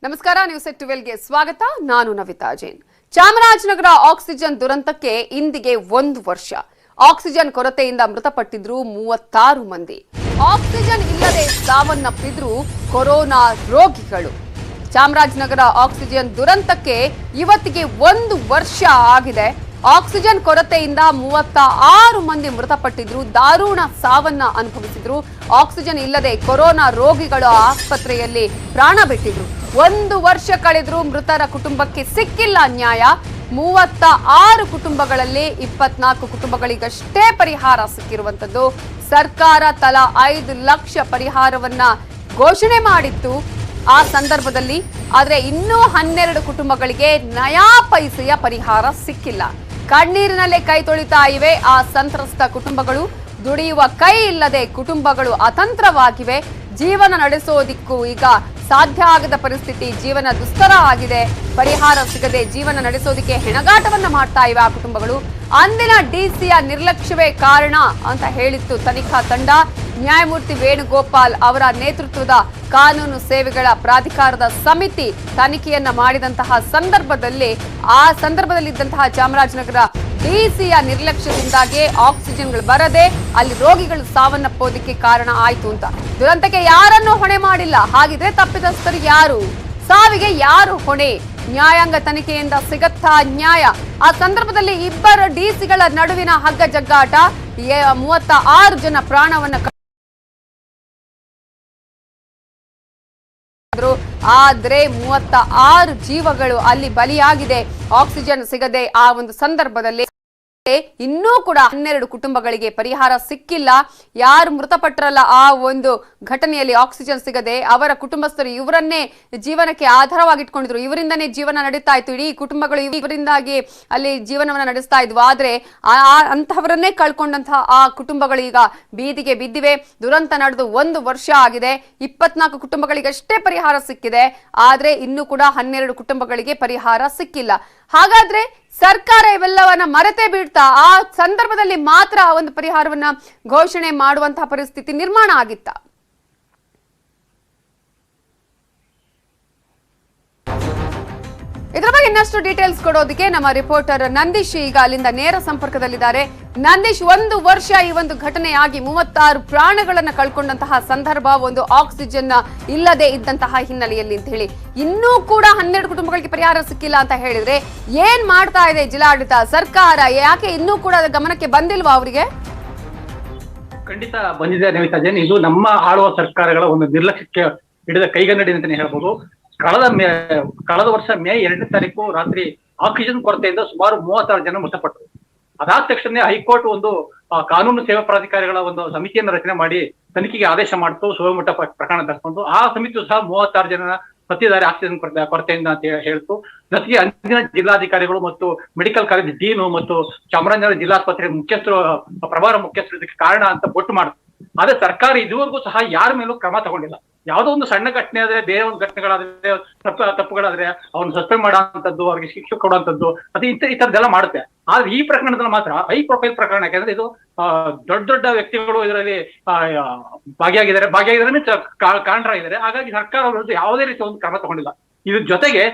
ನಮಸ್ಕಾರ, ನ್ಯೂಸ್ ಎಟ್ 12ಗೆ ಸ್ವಾಗತ. ನಾನು ನವಿತಾ ಜೈನ್. ಚಾಮರಾಜನಗರ ಆಕ್ಸಿಜನ್ ದುರಂತಕ್ಕೆ ಇಂದಿಗೆ 1 ವರ್ಷ. ಆಕ್ಸಿಜನ್ ಕೊರತೆಯಿಂದ ಮೃತಪಟ್ಟಿದ್ರು 36 ಮಂದಿ. ಆಕ್ಸಿಜನ್ ಇಲ್ಲದೆ ಸಾವನ್ನಪ್ಪಿದ್ರು ಕೊರೋನಾ ರೋಗಿಗಳು. ಚಾಮರಾಜನಗರ ಆಕ್ಸಿಜನ್ ದುರಂತಕ್ಕೆ ಇವತ್ತಿಗೆ 1 ವರ್ಷ ಆಗಿದೆ. ಆಕ್ಸಿಜನ್ ಕೊರತೆಯಿಂದ 36 ಮಂದಿ ಮೃತಪಟ್ಟಿದ್ರು, ದಾರುಣ ಸಾವನ್ನ ಅನುಭವಿಸಿದ್ರು. ಆಕ್ಸಿಜನ್ ಇಲ್ಲದೆ ಕೊರೋನಾ ರೋಗಿಗಳು ಆಸ್ಪತ್ರೆಯಲ್ಲಿ ಪ್ರಾಣ ಬಿಟ್ಟಿದ್ರು. 1 ವರ್ಷ ಕಳೆದ್ರೂ ಮೃತರ ಕುಟುಂಬಕ್ಕೆ ಸಿಕ್ಕಿಲ್ಲ ನ್ಯಾಯ. 36 ಕುಟುಂಬಗಳಲ್ಲಿ 24 ಕುಟುಂಬಗಳಿಗಷ್ಟೇ ಪರಿಹಾರ ಸಿಕ್ಕಿರುವಂತದ್ದು. ಸರ್ಕಾರ ತಲಾ 5 ಲಕ್ಷ ಪರಿಹಾರವನ್ನ ಘೋಷಣೆ ಮಾಡಿತ್ತು ಆ ಸಂದರ್ಭದಲ್ಲಿ. ಆದ್ರೆ ಇನ್ನೂ 12 ಕುಟುಂಬಗಳಿಗೆ ನಯಾ ಪೈಸೆಯ ಪರಿಹಾರ ಸಿಕ್ಕಿಲ್ಲ. ಕಣ್ಣೀರಿನಲ್ಲೇ ಕೈ ತೊಳಿತಾ ಇವೆ ಆ ಸಂತ್ರಸ್ತ ಕುಟುಂಬಗಳು. ದುಡಿಯುವ ಕೈ ಇಲ್ಲದೆ ಕುಟುಂಬಗಳು ಅತಂತ್ರವಾಗಿವೆ. ಜೀವನ ನಡೆಸೋದಿಕ್ಕೂ ಈಗ ಸಾಧ್ಯ ಆಗದ ಪರಿಸ್ಥಿತಿ, ಜೀವನ ದುಸ್ತರ ಆಗಿದೆ. ಪರಿಹಾರ ಸಿಗದೆ ಜೀವನ ನಡೆಸೋದಿಕ್ಕೆ ಹೆಣಗಾಟವನ್ನ ಮಾಡ್ತಾ ಇವೆ ಆ ಕುಟುಂಬಗಳು. ಅಂದಿನ ಡಿಸಿಯ ನಿರ್ಲಕ್ಷ್ಯವೇ ಕಾರಣ ಅಂತ ಹೇಳಿತ್ತು ತನಿಖಾ ತಂಡ. ನ್ಯಾಯಮೂರ್ತಿ ವೇಣುಗೋಪಾಲ್ ಅವರ ನೇತೃತ್ವದ ಕಾನೂನು ಸೇವೆಗಳ ಪ್ರಾಧಿಕಾರದ ಸಮಿತಿ ತನಿಖೆಯನ್ನ ಮಾಡಿದಂತಹ ಸಂದರ್ಭದಲ್ಲಿದ್ದಂತಹ ಚಾಮರಾಜನಗರ ಡಿಸಿಯ ನಿರ್ಲಕ್ಷ್ಯದಿಂದಾಗಿ ಆಕ್ಸಿಜನ್ಗಳು ಬರದೆ ಅಲ್ಲಿ ರೋಗಿಗಳು ಸಾವನ್ನಪ್ಪೋದಕ್ಕೆ ಕಾರಣ ಆಯ್ತು ಅಂತ. ದುರಂತಕ್ಕೆ ಯಾರನ್ನೂ ಹೊಣೆ ಮಾಡಿಲ್ಲ. ಹಾಗಿದ್ರೆ ತಪ್ಪಿತಸ್ಥರು ಯಾರು? ಸಾವಿಗೆ ಯಾರು ಹೊಣೆ? ನ್ಯಾಯಾಂಗ ತನಿಖೆಯಿಂದ ಸಿಗತ್ತಾ ನ್ಯಾಯ? ಆ ಸಂದರ್ಭದಲ್ಲಿ ಇಬ್ಬರು ಡಿಸಿಗಳ ನಡುವಿನ ಹಗ್ಗ ಜಗ್ಗಾಟ, 36 ಜನ ಪ್ರಾಣವನ್ನ ಆದ್ರೆ 36 ಜೀವಗಳು ಅಲ್ಲಿ ಬಲಿಯಾಗಿದೆ. ಆಕ್ಸಿಜನ್ ಸಿಗದೆ ಆ ಒಂದು ಸಂದರ್ಭದಲ್ಲಿ ಇನ್ನೂ ಕೂಡ 12 ಕುಟುಂಬಗಳಿಗೆ ಪರಿಹಾರ ಸಿಕ್ಕಿಲ್ಲ. ಯಾರು ಮೃತಪಟ್ಟರಲ್ಲ ಆ ಒಂದು ಘಟನೆಯಲ್ಲಿ ಆಕ್ಸಿಜನ್ ಸಿಗದೆ, ಅವರ ಕುಟುಂಬಸ್ಥರು ಇವರನ್ನೇ ಜೀವನಕ್ಕೆ ಆಧಾರವಾಗಿಟ್ಕೊಂಡಿದ್ರು. ಇವರಿಂದನೇ ಜೀವನ ನಡೀತಾ ಇತ್ತು. ಇಡೀ ಕುಟುಂಬಗಳು ಇವರಿಂದಾಗಿ ಅಲ್ಲಿ ಜೀವನವನ್ನ ನಡೆಸ್ತಾ ಇದ್ವು. ಆದ್ರೆ ಅಂತಹವರನ್ನೇ ಕಳ್ಕೊಂಡಂತಹ ಆ ಕುಟುಂಬಗಳು ಈಗ ಬೀದಿಗೆ ಬಿದ್ದಿವೆ. ದುರಂತ ನಡೆದು 1 ವರ್ಷ ಆಗಿದೆ. 24 ಕುಟುಂಬಗಳಿಗಷ್ಟೇ ಪರಿಹಾರ ಸಿಕ್ಕಿದೆ. ಆದ್ರೆ ಇನ್ನೂ ಕೂಡ 12 ಕುಟುಂಬಗಳಿಗೆ ಪರಿಹಾರ ಸಿಕ್ಕಿಲ್ಲ. ಹಾಗಾದ್ರೆ ಸರ್ಕಾರ ಇವೆಲ್ಲವನ್ನ ಮರೆತೇ ಬಿಡ್ತಾ ಆ ಸಂದರ್ಭದಲ್ಲಿ ಮಾತ್ರ ಒಂದು ಪರಿಹಾರವನ್ನ ಘೋಷಣೆ ಮಾಡುವಂತಹ ಪರಿಸ್ಥಿತಿ ನಿರ್ಮಾಣ ಆಗಿತ್ತ? ಇದರ ಬಗ್ಗೆ ಇನ್ನಷ್ಟು ಡೀಟೇಲ್ಸ್ ಕೊಡೋದಕ್ಕೆ ನಮ್ಮ ರಿಪೋರ್ಟರ್ ನಂದೀಶ್ ಈಗ ಅಲ್ಲಿಂದ ನೇರ ಸಂಪರ್ಕದಲ್ಲಿದ್ದಾರೆ. ನಂದೀಶ್, 1 ವರ್ಷ ಈ ಒಂದು ಘಟನೆಯಾಗಿ 36 ಪ್ರಾಣಗಳನ್ನ ಕಳ್ಕೊಂಡಂತಹ ಸಂದರ್ಭ, ಒಂದು ಆಕ್ಸಿಜನ್ ಇಲ್ಲದೆ ಇದ್ದಂತಹ ಹಿನ್ನೆಲೆಯಲ್ಲಿ ಅಂತ ಹೇಳಿ ಇನ್ನೂ ಕೂಡ 12 ಕುಟುಂಬಗಳಿಗೆ ಪರಿಹಾರ ಸಿಕ್ಕಿಲ್ಲ ಅಂತ ಹೇಳಿದ್ರೆ ಏನ್ ಮಾಡ್ತಾ ಇದೆ ಜಿಲ್ಲಾಡಳಿತ, ಸರ್ಕಾರ? ಯಾಕೆ ಇನ್ನೂ ಕೂಡ ಗಮನಕ್ಕೆ ಬಂದಿಲ್ವಾ ಅವರಿಗೆ? ಖಂಡಿತ ಬಂದಿದೆ ನವಿತಾ ಜೈನ್. ಇದು ನಮ್ಮ ಆಳುವ ಸರ್ಕಾರಗಳ ಒಂದು ನಿರ್ಲಕ್ಷ್ಯಕ್ಕೆ ಹಿಡಿದ ಕೈಗನ್ನಡಿ ಅಂತಾನೆ ಹೇಳ್ಬೋದು. ಕಳೆದ ವರ್ಷ ಮೇ 2ನೇ ತಾರೀಕು ರಾತ್ರಿ ಆಕ್ಸಿಜನ್ ಕೊರತೆಯಿಂದ ಸುಮಾರು 36 ಜನ ಮೃತಪಟ್ಟರು. ಅದಾದ ತಕ್ಷಣ ಹೈಕೋರ್ಟ್ ಒಂದು ಕಾನೂನು ಸೇವಾ ಪ್ರಾಧಿಕಾರಿಗಳ ಒಂದು ಸಮಿತಿಯನ್ನು ರಚನೆ ಮಾಡಿ ತನಿಖೆಗೆ ಆದೇಶ ಮಾಡಿತು. ಸುವಮಟ್ಟ ಪ್ರಕರಣ ತರಿಸ್ಕೊಂಡು ಆ ಸಮಿತಿಯು ಸಹ 36 ಜನ ಸತ್ತಿದ್ದಾರೆ ಆಕ್ಸಿಜನ್ ಕೊರತೆಯಿಂದ ಅಂತ ಹೇಳ್ತು. ಜೊತೆಗೆ ಅಂದಿನ ಜಿಲ್ಲಾಧಿಕಾರಿಗಳು ಮತ್ತು ಮೆಡಿಕಲ್ ಕಾಲೇಜ್ ಡೀನು ಮತ್ತು ಚಾಮರಾಜನಗರ ಜಿಲ್ಲಾಸ್ಪತ್ರೆ ಮುಖ್ಯಸ್ಥರು, ಪ್ರಭಾರ ಮುಖ್ಯಸ್ಥರು ಇದಕ್ಕೆ ಕಾರಣ ಅಂತ ಬೊಟ್ಟು ಮಾಡಿತು. ಆದ್ರೆ ಸರ್ಕಾರ ಇದುವರೆಗೂ ಸಹ ಯಾರ ಮೇಲೂ ಕ್ರಮ ತಗೊಂಡಿಲ್ಲ. ಯಾವುದೋ ಒಂದು ಸಣ್ಣ ಘಟನೆ ಆದ್ರೆ, ಬೇರೆ ಒಂದು ಘಟನೆಗಳಾದ್ರೆ, ತಪ್ಪುಗಳಾದ್ರೆ ಅವ್ರನ್ನ ಸಸ್ಪೆಂಡ್ ಮಾಡೋಂಥದ್ದು, ಅವ್ರಿಗೆ ಶಿಕ್ಷೆ ಕೊಡುವಂಥದ್ದು, ಅದು ಈ ತರದೆಲ್ಲ ಮಾಡುತ್ತೆ. ಆದ್ರೆ ಈ ಪ್ರಕರಣದಲ್ಲಿ ಮಾತ್ರ ಹೈ ಪ್ರೊಫೈಲ್ ಪ್ರಕರಣ. ಯಾಕಂದ್ರೆ ಇದು ದೊಡ್ಡ ದೊಡ್ಡ ವ್ಯಕ್ತಿಗಳು ಇದರಲ್ಲಿ ಭಾಗಿಯಾಗಿದ್ದಾರೆ, ಕಾರಣರಾಗಿದ್ದಾರೆ. ಹಾಗಾಗಿ ಸರ್ಕಾರ ವಿರುದ್ಧ ಯಾವುದೇ ರೀತಿಯ ಒಂದು ಕ್ರಮ ತಗೊಂಡಿಲ್ಲ. ಇದ್ರ ಜೊತೆಗೆ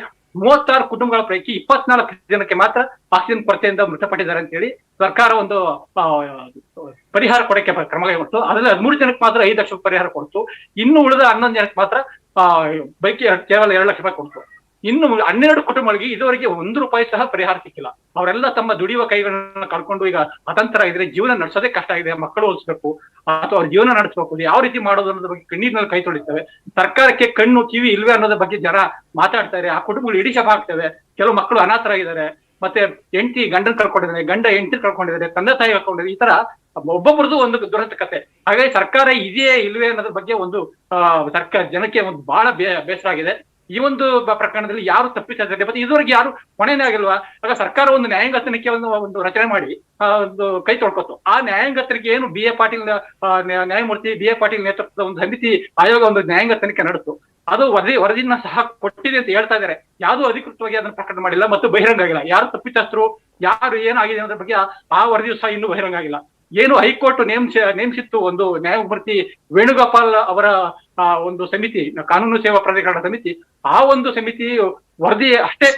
36 ಕುಟುಂಬಗಳ ಪೈಕಿ 24 ಜನಕ್ಕೆ ಮಾತ್ರ ಆಕ್ಸಿಜನ್ ಕೊರತೆಯಿಂದ ಮೃತಪಟ್ಟಿದ್ದಾರೆ ಅಂತ ಹೇಳಿ ಸರ್ಕಾರ ಒಂದು ಪರಿಹಾರ ಕೊಡಕ್ಕೆ ಕ್ರಮ ಕೈಗೊಳ್ತು. ಅದರಲ್ಲಿ 13 ಜನಕ್ಕೆ ಮಾತ್ರ 5 ಲಕ್ಷ ಪರಿಹಾರ ಕೊಡ್ತು. ಇನ್ನು ಉಳಿದ 11 ಜನಕ್ಕೆ ಮಾತ್ರ ಬೈಕಿ ಕೇವಲ 2 ಲಕ್ಷ ರೂಪಾಯಿ ಕೊಡ್ತು. ಇನ್ನು 12 ಕುಟುಂಬಗಳಿಗೆ ಇದುವರೆಗೆ 1 ರೂಪಾಯಿ ಸಹ ಪರಿಹಾರ ಸಿಕ್ಕಿಲ್ಲ. ಅವರೆಲ್ಲ ತಮ್ಮ ದುಡಿಯುವ ಕೈಗಳನ್ನ ಕಳ್ಕೊಂಡು ಈಗ ಅತಂತ್ರ ಇದ್ರೆ, ಜೀವನ ನಡೆಸೋದೇ ಕಷ್ಟ ಆಗಿದೆ. ಮಕ್ಕಳು ಓದಿಸ್ಬೇಕು ಅಥವಾ ಅವ್ರ ಜೀವನ ನಡೆಸಬೇಕು, ಯಾವ ರೀತಿ ಮಾಡೋದು ಅನ್ನೋದ್ರ ಬಗ್ಗೆ ಕಣ್ಣೀರಿನಲ್ಲಿ ಕೈ ತೊಳಿತೇವೆ. ಸರ್ಕಾರಕ್ಕೆ ಕಣ್ಣು ಕಿವಿ ಇಲ್ವೇ ಅನ್ನೋದ್ರ ಬಗ್ಗೆ ಜನ ಮಾತಾಡ್ತಾರೆ. ಆ ಕುಟುಂಬಗಳು ಇಡೀ ಶಪ ಆಗ್ತವೆ. ಕೆಲವು ಮಕ್ಕಳು ಅನಾಥರಾಗಿದ್ದಾರೆ, ಮತ್ತೆ ಹೆಂಡತಿ ಗಂಡನ್ ಕಳ್ಕೊಂಡಿದ್ದಾರೆ, ಗಂಡ ಹೆಂಡತಿ ಕಳ್ಕೊಂಡಿದ್ದಾರೆ, ತಂದೆ ತಾಯಿ ಕಳ್ಕೊಂಡಿದ್ದಾರೆ. ಈ ತರ ಒಬ್ಬೊಬ್ಬರದು ಒಂದು ದುರಂತ ಕತೆ. ಹಾಗಾಗಿ ಸರ್ಕಾರ ಇದೆಯೇ ಇಲ್ವೇ ಅನ್ನೋದ್ರ ಬಗ್ಗೆ ಒಂದು ಸರ್ಕಾರ ಜನಕ್ಕೆ ಒಂದು ಬಹಳ ಬೇಸರ ಆಗಿದೆ. ಈ ಒಂದು ಪ್ರಕರಣದಲ್ಲಿ ಯಾರು ತಪ್ಪಿಸಿದ್ದಾರೆ, ಮತ್ತೆ ಇದುವರೆಗೆ ಯಾರು ಹೊಣೆನೇ ಆಗಿಲ್ವಾ? ಆಗ ಸರ್ಕಾರ ಒಂದು ನ್ಯಾಯಾಂಗ ತನಿಖೆ ಒಂದು ರಚನೆ ಮಾಡಿ ಒಂದು ಕೈ ತೊಳ್ಕೊತು. ಆ ನ್ಯಾಯಾಂಗ ತನಿಖೆ ಏನು BA ಪಾಟೀಲ್ ನ್ಯಾಯಮೂರ್ತಿ BA ಪಾಟೀಲ್ ನೇತೃತ್ವದ ಒಂದು ಸಮಿತಿ ಆಯೋಗ ಒಂದು ನ್ಯಾಯಾಂಗ ತನಿಖೆ ನಡೆತು. ಅದು ವರದಿನ ಸಹ ಕೊಟ್ಟಿದೆ ಅಂತ ಹೇಳ್ತಾ ಇದ್ದಾರೆ. ಯಾವುದು ಅಧಿಕೃತವಾಗಿ ಅದನ್ನ ಪ್ರಕಟ ಮಾಡಿಲ್ಲ ಮತ್ತು ಬಹಿರಂಗ ಆಗಿಲ್ಲ. ಯಾರು ತಪ್ಪಿತಸ್ಥರು, ಯಾರು ಏನಾಗಿದೆ ಅನ್ನೋದ್ರ ಬಗ್ಗೆ ಆ ವರದಿಯು ಸಹ ಇನ್ನೂ ಬಹಿರಂಗ ಆಗಿಲ್ಲ. ಏನು ಹೈಕೋರ್ಟ್ ನೇಮಿಸಿತ್ತು ಒಂದು ನ್ಯಾಯಮೂರ್ತಿ ವೇಣುಗೋಪಾಲ್ ಅವರ ಒಂದು ಸಮಿತಿ, ಕಾನೂನು ಸೇವಾ ಪ್ರಾಧಿಕರಣ ಸಮಿತಿ, ಆ ಒಂದು ಸಮಿತಿ ವರದಿ ಅಷ್ಟೇ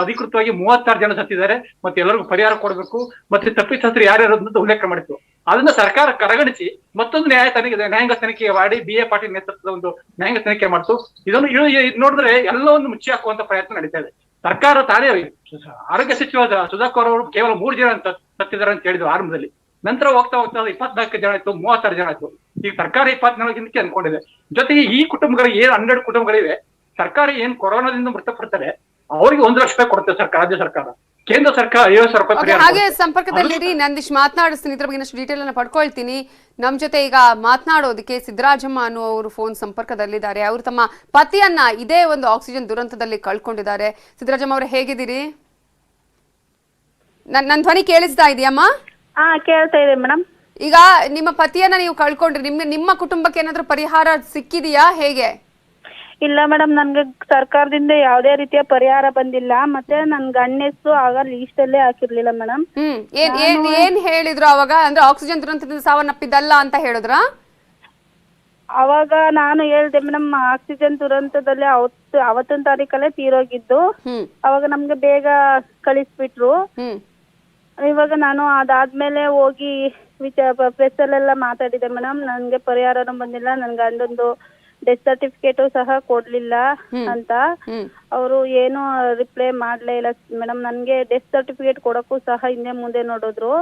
ಅಧಿಕೃತವಾಗಿ 36 ಜನ ಸತ್ತಿದ್ದಾರೆ, ಮತ್ತೆ ಎಲ್ಲರಿಗೂ ಪರಿಹಾರ ಕೊಡಬೇಕು, ಮತ್ತೆ ತಪ್ಪಿತಸ್ಥರು ಯಾರ್ಯಾರು ಅಂತ ಉಲ್ಲೇಖ ಮಾಡಿತ್ತು. ಅದನ್ನ ಸರ್ಕಾರ ಕಡೆಗಣಿಸಿ ಮತ್ತೊಂದು ನ್ಯಾಯಾಂಗ ತನಿಖೆ ಮಾಡಿ BA ಪಾಟೀಲ್ ನೇತೃತ್ವದ ಒಂದು ನ್ಯಾಯಾಂಗ ತನಿಖೆ ಮಾಡಿತು. ಇದನ್ನು ನೋಡಿದ್ರೆ ಎಲ್ಲವನ್ನು ಮುಚ್ಚಿ ಹಾಕುವಂತ ಪ್ರಯತ್ನ ನಡೀತಾ ಇದೆ. ಸರ್ಕಾರ ತಾನೇ ಆರೋಗ್ಯ ಸಚಿವ ಸುಧಾಕರ್ ಅವರು ಕೇವಲ 3 ಜನ ಸತ್ತಿದ್ದಾರೆ ಅಂತ ಹೇಳಿದ್ರು ಆರಂಭದಲ್ಲಿ. ನಂತರ ಹೋಗ್ತಾ 24 ಜನ ಆಯ್ತು, 36 ಜನ ಆಯ್ತು. ಈಗ ಸರ್ಕಾರ 24 ಅನ್ಕೊಂಡಿದೆ. ಜೊತೆಗೆ ಈ ಕುಟುಂಬಗಳಿಗೆ ಏನ್ 12 ಕುಟುಂಬಗಳಿವೆ, ಸರ್ಕಾರ ಏನ್ ಕೊರೋನಾದಿಂದ ಮೃತಪಡ್ತಾರೆ ಅವರಿಗೆ 1 ಲಕ್ಷ ರೂಪಾಯಿ ಕೊಡುತ್ತೆ ಸರ್ಕಾರ, ರಾಜ್ಯ ಸರ್ಕಾರ. ಕೇಂದ್ರ ಸರ್ಕಾರ 50,000 ರೂಪಾಯಿ. ಹಾಗೆ ಸಂಪರ್ಕದಲ್ಲಿರಿ, ನಂದೀಶ್ ಮಾತನಾಡಿಸ್ತೀನಿ, ಇದ್ರ ಬಗ್ಗೆ ಇನ್ನಷ್ಟು ಡೀಟೇಲ್ ಅನ್ನ ಪಡ್ಕೊಳ್ತೀನಿ. ನಮ್ ಜೊತೆ ಈಗ ಮಾತನಾಡೋದಕ್ಕೆ ಸಿದ್ದರಾಜಮ್ಮ ಅನ್ನುವರು ಫೋನ್ ಸಂಪರ್ಕದಲ್ಲಿದ್ದಾರೆ. ಅವರು ತಮ್ಮ ಪತಿಯನ್ನ ಇದೇ ಒಂದು ಆಕ್ಸಿಜನ್ ದುರಂತದಲ್ಲಿ ಕಳ್ಕೊಂಡಿದ್ದಾರೆ. ಸಿದ್ದರಾಜಮ್ಮ ಅವರು ಹೇಗಿದ್ದೀರಿ? ನನ್ನ ಧ್ವನಿ ಕೇಳಿಸ್ತಾ ಇದೆಯಮ್ಮ? ಕೇಳ್ತಾ ಇದೆ ಮೇಡಮ್. ಈಗ ನಿಮ್ಮ ಪತಿಯನ್ನ ನೀವು ಕಳ್ಕೊಂಡ್ರಿ, ನಿಮ್ಮ ಕುಟುಂಬಕ್ಕೆ ಏನಾದ್ರೂ ಪರಿಹಾರ ಸಿಕ್ಕಿದೆಯಾ, ಹೇಗೆ? ಇಲ್ಲ ಮೇಡಮ್, ನನ್ಗೆ ಸರ್ಕಾರದಿಂದ ಯಾವುದೇ ರೀತಿಯ ಪರಿಹಾರ ಬಂದಿಲ್ಲ. ಮತ್ತೆ ನನ್ ಗಂಡ ಹೆಸರು ಆಗ ಲೀಸ್ಟ್ ಅಲ್ಲೇ ಹಾಕಿರ್ಲಿಲ್ಲ ಮೇಡಮ್. ಏನ್ ಹೇಳಿದ್ರು ಅವಾಗ? ಅಂದ್ರೆ ಆಕ್ಸಿಜನ್ ದುರಂತದಿಂದ ಸಾವನ್ನಪ್ಪಿದ್ದಲ್ಲ ಅಂತ ಹೇಳಿದ್ರ? ಅವಾಗ ನಾನು ಹೇಳ್ದೆ ಮೇಡಮ್, ಆಕ್ಸಿಜನ್ ದುರಂತದಲ್ಲಿ ಅವತ್ತಿನ ತಾರೀಕಲ್ಲೇ ತೀರೋಗಿದ್ದು. ಅವಾಗ ನಮ್ಗೆ ಬೇಗ ಕಳಿಸ್ಬಿಟ್ರು. ಇವಾಗ ನಾನು ಅದಾದ್ಮೇಲೆ ಹೋಗಿ ಪ್ರೆಸ್ ಅಲ್ಲೆಲ್ಲ ಮಾತಾಡಿದೆ ಮೇಡಮ್. ನನ್ಗೆ ಪರಿಹಾರನೂ ಬಂದಿಲ್ಲ, ನನ್ ಗಂಡಂದು ಡೆತ್ ಸರ್ಟಿಫಿಕೇಟು ಸಹ ಕೊಡ್ಲಿಲ್ಲ ಅಂತ. ಅವರು ಏನು ರಿಪ್ಲೈ ಮಾಡ್ಲೇ ಇಲ್ಲ ಮೇಡಮ್. ನನ್ಗೆ ಡೆತ್ ಸರ್ಟಿಫಿಕೇಟ್ ಕೊಡಕ್ಕೂ ಸಹ ಹಿಂದೆ ಮುಂದೆ ನೋಡಿದ್ರು.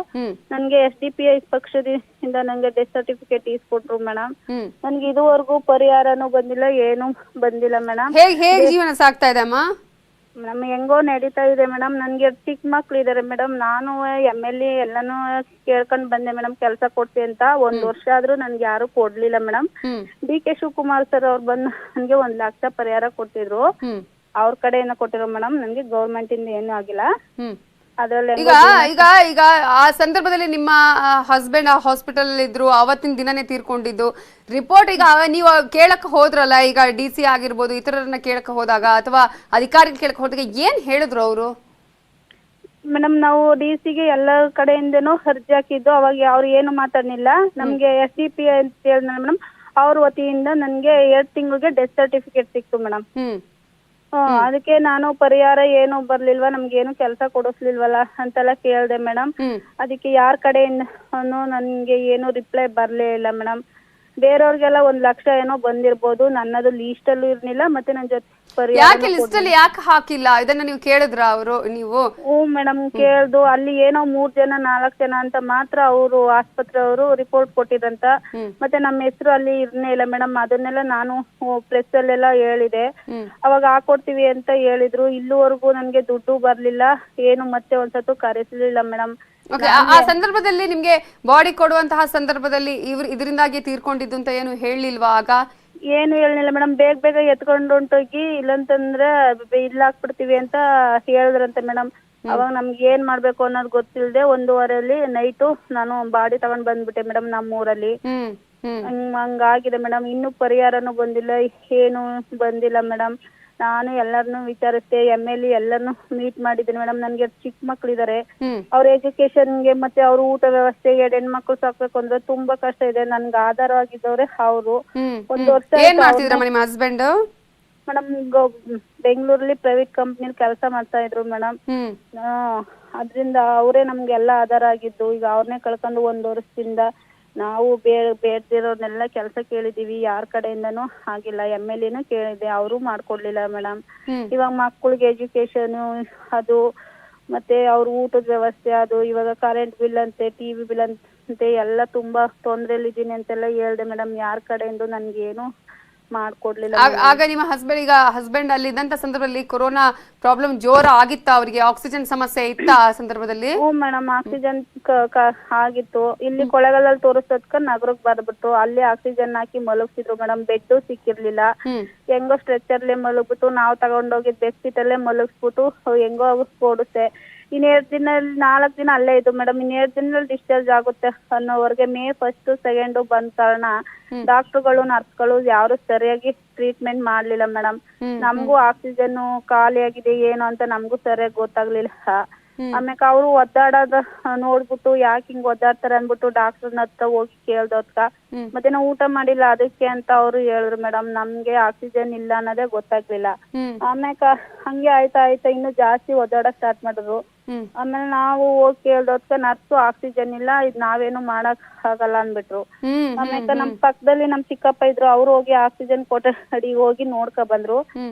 ನನ್ಗೆ SDPI ಪಕ್ಷದಿಂದ ನಂಗೆ ಡೆತ್ ಸರ್ಟಿಫಿಕೇಟ್ ಇಸ್ಕೊಟ್ರು ಮೇಡಮ್. ನನ್ಗೆ ಇದುವರೆಗೂ ಪರಿಹಾರನೂ ಬಂದಿಲ್ಲ, ಏನು ಬಂದಿಲ್ಲ ಮೇಡಮ್. ಹೇಗೆ ಜೀವನ ಸಾಗ್ತಾ ಇದೆ ಅಮ್ಮ? ಮೇಡಮ್ ಹೆಂಗೋ ನಡೀತಾ ಇದೆ ಮೇಡಮ್. ನನ್ಗೆ ಚಿಕ್ಕ ಮಕ್ಳು ಇದಾರೆ ಮೇಡಮ್. ನಾನು MLA ಎಲ್ಲಾನು ಕೇಳ್ಕೊಂಡ್ ಬಂದೆ ಮೇಡಮ್, ಕೆಲ್ಸ ಕೊಡ್ತಿ ಅಂತ. 1 ವರ್ಷ ಆದ್ರೂ ನನ್ಗೆ ಯಾರು ಕೊಡ್ಲಿಲ್ಲ ಮೇಡಮ್. DK ಶಿವಕುಮಾರ್ ಸರ್ ಅವ್ರು ಬಂದು ನನ್ಗೆ 1 ಲಕ್ಷ ಪರಿಹಾರ ಕೊಟ್ಟಿದ್ರು. ಅವ್ರ ಕಡೆಯಿಂದ ಕೊಟ್ಟಿರೋ ಮೇಡಮ್. ನನ್ಗೆ ಗೌರ್ಮೆಂಟ್ ಇಂದ ಏನೂ ಆಗಿಲ್ಲ. ಈಗ ಈಗ ಈಗ ಆ ಸಂದರ್ಭದಲ್ಲಿ ನಿಮ್ಮ ಹಸ್ಬೆಂಡ್ ಹಾಸ್ಪಿಟಲ್ ಇದ್ರು, ಅವತ್ತಿನ ದಿನನೇ ತೀರ್ಕೊಂಡಿದ್ದು. ರಿಪೋರ್ಟ್ ಈಗ ನೀವು ಕೇಳಕ್ ಹೋದ್ರಲ್ಲ, ಈಗ DC ಆಗಿರ್ಬೋದು, ಇತರರನ್ನ ಕೇಳಕ್ ಹೋದಾಗ ಅಥವಾ ಅಧಿಕಾರಿಗಳು ಕೇಳಕ್ ಹೋದಾಗ ಏನ್ ಹೇಳಿದ್ರು ಅವರು? ಮೇಡಮ್ ನಾವು DC ಗೆ ಎಲ್ಲ ಕಡೆಯಿಂದನೂ ಅರ್ಜಿ ಹಾಕಿದ್ದು. ಅವಾಗ ಅವ್ರು ಏನು ಮಾತಾಡ್ಲಿಲ್ಲ. ನಮ್ಗೆ SDPI ಅಂತ ಹೇಳಿದ ಮೇಡಮ್, ಅವ್ರ ವತಿಯಿಂದ ನನ್ಗೆ 2 ತಿಂಗಳಿಗೆ ಡೆತ್ ಸರ್ಟಿಫಿಕೇಟ್ ಸಿಕ್ತು ಮೇಡಮ್. ಅದಕ್ಕೆ ನಾನು ಪರಿಹಾರ ಏನು ಬರ್ಲಿಲ್ವಾ, ನಮ್ಗೇನು ಕೆಲಸ ಕೊಡಿಸ್ಲಿಲ್ವಲ್ಲ ಅಂತೆಲ್ಲ ಕೇಳ್ದೆ ಮೇಡಮ್. ಅದಕ್ಕೆ ಯಾರ ಕಡೆಯಿಂದ ನನ್ಗೆ ಏನು ರಿಪ್ಲೈ ಬರ್ಲೇ ಇಲ್ಲ ಮೇಡಮ್. ಬೇರೆಯವ್ರಿಗೆಲ್ಲ 1 ಲಕ್ಷ ಏನೋ ಬಂದಿರ್ಬೋದು, ನನ್ನದು ಲೀಸ್ಟ್ ಅಲ್ಲೂ ಇರ್ಲಿಲ್ಲ. ಮತ್ತೆ ನನ್ ಜೊತೆ ಯಾಕೆ ಹಾಕಿಲ್ಲ ಇದನ್ನ ನೀವು ಕೇಳಿದ್ರ ಅವರು? ನೀವು ಮೇಡಮ್ ಕೇಳ್ದು ಅಲ್ಲಿ ಏನೋ 3 ಜನ 4 ಜನ ಅಂತ ಮಾತ್ರ ಅವರು ಆಸ್ಪತ್ರೆ ಅವರು ರಿಪೋರ್ಟ್ ಕೊಟ್ಟಿದಂತ. ಮತ್ತೆ ನಮ್ಮ ಹೆಸರು ಅಲ್ಲಿ ಇರ್ನೇ ಇಲ್ಲ ಮೇಡಮ್. ಅದನ್ನೆಲ್ಲ ನಾನು ಪ್ರೆಸ್ ಅಲ್ಲೆಲ್ಲ ಹೇಳಿದೆ. ಅವಾಗ ಹಾಕೊಡ್ತೀವಿ ಅಂತ ಹೇಳಿದ್ರು. ಇಲ್ಲಿವರೆಗೂ ನನ್ಗೆ ದುಡ್ಡು ಬರ್ಲಿಲ್ಲ, ಏನು ಮತ್ತೆ ಒಂದ್ಸತ್ತು ಕರೆಸಲಿಲ್ಲ ಮೇಡಮ್. ಆ ಸಂದರ್ಭದಲ್ಲಿ ನಿಮ್ಗೆ ಬಾಡಿ ಕೊಡುವಂತಹ ಸಂದರ್ಭದಲ್ಲಿ ಇದರಿಂದಾಗಿ ತೀರ್ಕೊಂಡಿದ್ದು ಅಂತ ಏನು ಹೇಳಿಲ್ವಾ? ಆಗ ಏನು ಹೇಳಿಲ್ಲ ಮೇಡಮ್. ಬೇಗ ಎತ್ಕೊಂಡು ಹೊಂಟೋಗಿ ಇಲ್ಲಂತಂದ್ರೆ ಇಲ್ಲ ಹಾಕ್ಬಿಡ್ತೀವಿ ಅಂತ ಹೇಳಿದ್ರಂತೆ ಮೇಡಮ್. ಅವಾಗ ನಮ್ಗೆ ಏನ್ ಮಾಡ್ಬೇಕು ಅನ್ನೋದು ಗೊತ್ತಿಲ್ಲದೆ 1:30 ನೈಟು ನಾನು ಬಾಡಿ ತಗೊಂಡ್ ಬಂದ್ಬಿಟ್ಟೆ ಮೇಡಮ್ ನಮ್ಮೂರಲ್ಲಿ. ಹಂಗಾಗಿದೆ ಮೇಡಮ್. ಇನ್ನೂ ಪರಿಹಾರನೂ ಬಂದಿಲ್ಲ, ಏನು ಬಂದಿಲ್ಲ ಮೇಡಮ್. ನಾನು ಎಲ್ಲರನ್ನು ವಿಚಾರಿಸ್ದೆ, MLA ಎಲ್ಲರನ್ನು ಮೀಟ್ ಮಾಡಿದ್ದೀನಿ ಮೇಡಮ್. ನನ್ಗೆ ಚಿಕ್ಕ ಮಕ್ಳಿದಾರೆ. ಅವ್ರ ಎಜುಕೇಶನ್ಗೆ ಮತ್ತೆ ಅವ್ರ ಊಟ ವ್ಯವಸ್ಥೆಗೆ 2 ಹೆಣ್ಮಕ್ಳು ಸಾಕ್ಬೇಕು ಅಂದ್ರೆ ತುಂಬಾ ಕಷ್ಟ ಇದೆ. ನನ್ಗೆ ಆಧಾರವಾಗಿದ್ದವ್ರೆ ಅವರು. 1 ವರ್ಷ ಹಸ್ಬೆಂಡ್ ಮೇಡಮ್ ಬೆಂಗಳೂರಲ್ಲಿ ಪ್ರೈವೇಟ್ ಕಂಪ್ನಿಲಿ ಕೆಲಸ ಮಾಡ್ತಾ ಇದ್ರು ಮೇಡಮ್. ಅದ್ರಿಂದ ಅವರೇ ನಮ್ಗೆಲ್ಲ ಆಧಾರ ಆಗಿದ್ದು. ಈಗ ಅವ್ರನ್ನೇ ಕಳ್ಕೊಂಡು 1 ವರ್ಷದಿಂದ ನಾವು ಬೇಡ್ದಿರೋರ್ನೆಲ್ಲ ಕೆಲಸ ಕೇಳಿದೀವಿ, ಯಾರ ಕಡೆಯಿಂದನೂ ಆಗಿಲ್ಲ. MLAನೂ ಕೇಳಿದೆ, ಅವರು ಮಾಡ್ಕೊಡ್ಲಿಲ್ಲ ಮೇಡಮ್. ಇವಾಗ ಮಕ್ಕಳಿಗೆ ಎಜುಕೇಶನ್ ಅದು ಮತ್ತೆ ಅವ್ರ ಊಟದ ವ್ಯವಸ್ಥೆ ಅದು, ಇವಾಗ ಕರೆಂಟ್ ಬಿಲ್ ಅಂತೆ, TV ಬಿಲ್ ಅಂತೆ ಎಲ್ಲ ತುಂಬಾ ತೊಂದ್ರೆಲಿದ್ದೀನಿ ಅಂತೆಲ್ಲ ಹೇಳ್ದೆ ಮೇಡಮ್. ಯಾರ ಕಡೆಯಿಂದ ನನ್ಗೇನು ಮಾಡ್ಕೊಡ್ಲಿಲ್ಲ. ಆಗ ನಿಮ್ಮ ಹಸ್ಬೆಂಡ್ ಅಲ್ಲಿ ಇದ್ದಂತ ಸಂದರ್ಭದಲ್ಲಿ ಕೊರೋನಾ ಪ್ರಾಬ್ಲಮ್ ಜೋರ ಆಗಿತ್ತ? ಅವರಿಗೆ ಆಕ್ಸಿಜನ್ ಸಮಸ್ಯೆ ಇತ್ತ ಆ ಸಂದರ್ಭದಲ್ಲಿ? ಮೇಡಮ್ ಆಕ್ಸಿಜನ್ ಆಗಿತ್ತು. ಇಲ್ಲಿ ಕೊಳ್ಳೇಗಾಲದಲ್ಲಿ ತೋರಿಸೋದ್ಕ ನಗರಕ್ಕೆ ಬರ್ಬಿಟ್ಟು ಅಲ್ಲಿ ಆಕ್ಸಿಜನ್ ಹಾಕಿ ಮಲಗಿಸಿದ್ರು ಮೇಡಮ್. ಬೆಡ್ ಸಿಕ್ಕಿರ್ಲಿಲ್ಲ. ಹೆಂಗೋ ಸ್ಟ್ರೆಚರ್ಲೆ ಮಲಗ್ಬಿಟ್ಟು ನಾವು ತಗೊಂಡೋಗಿದ್ ಬೆಡ್ ಸೀಟ್ ಅಲ್ಲೇ ಮಲಗಿಸ್ಬಿಟ್ಟು ಹೆಂಗೋ ಓಡಿಸ್ತೆ. 2 ದಿನ 4 ದಿನ ಅಲ್ಲೇ ಇದ್ದು ಮೇಡಮ್. 2 ದಿನದಲ್ಲಿ ಡಿಸ್ಚಾರ್ಜ್ ಆಗುತ್ತೆ ಅನ್ನೋವರೆಗೆ May 1, 2 ಬಂದ ಕಾರಣ ಡಾಕ್ಟರ್ಗಳು ನರ್ಸ್ಗಳು ಯಾರು ಸರಿಯಾಗಿ ಟ್ರೀಟ್ಮೆಂಟ್ ಮಾಡ್ಲಿಲ್ಲ ಮೇಡಮ್. ನಮಗೂ ಆಕ್ಸಿಜನ್ ಖಾಲಿ ಆಗಿದೆ ಏನು ಅಂತ ನಮಗೂ ಸರಿಯಾಗಿ ಗೊತ್ತಾಗ್ಲಿಲ್ಲ. ಆಮ್ಯಾಕ ಅವ್ರು ಒದ್ದಾಡೋದ ನೋಡ್ಬಿಟ್ಟು ಯಾಕೆ ಹಿಂಗ್ ಒದ್ದಾಡ್ತಾರೆ ಅನ್ಬಿಟ್ಟು ಡಾಕ್ಟರ್ನ ಹತ್ರ ಹೋಗಿ ಕೇಳ್ದೋದ್ಕ ಮತ್ತೆ ನಾವು ಊಟ ಮಾಡಿಲ್ಲ ಅದಕ್ಕೆ ಅಂತ ಅವ್ರು ಹೇಳಿದ್ರು ಮೇಡಮ್. ನಮ್ಗೆ ಆಕ್ಸಿಜನ್ ಇಲ್ಲ ಅನ್ನೋದೇ ಗೊತ್ತಾಗ್ಲಿಲ್ಲ. ಆಮ್ಯಾಕ ಹಂಗೆ ಆಯ್ತಾ ಇನ್ನು ಜಾಸ್ತಿ ಒದ್ದಾಡಕ್ ಸ್ಟಾರ್ಟ್ ಮಾಡಿದ್ರು. ಆಮೇಲೆ ನಾವು ಹೋಗಿ ಕೇಳ್ದೋದ್ಕ ನರ್ಸು ಆಕ್ಸಿಜನ್ ಇಲ್ಲ, ಇದ್ ನಾವೇನು ಮಾಡಕ್ ಆಗಲ್ಲ ಅನ್ಬಿಟ್ರು. ಆಮ್ಯಾಕ ನಮ್ ಪಕ್ಕದಲ್ಲಿ ನಮ್ ಚಿಕ್ಕಪ್ಪ ಇದ್ರು, ಅವ್ರು ಹೋಗಿ ಆಕ್ಸಿಜನ್ ಕೊಠಡಿಗೆ ಹೋಗಿ ನೋಡ್ಕೊ ಬಂದ್ರು.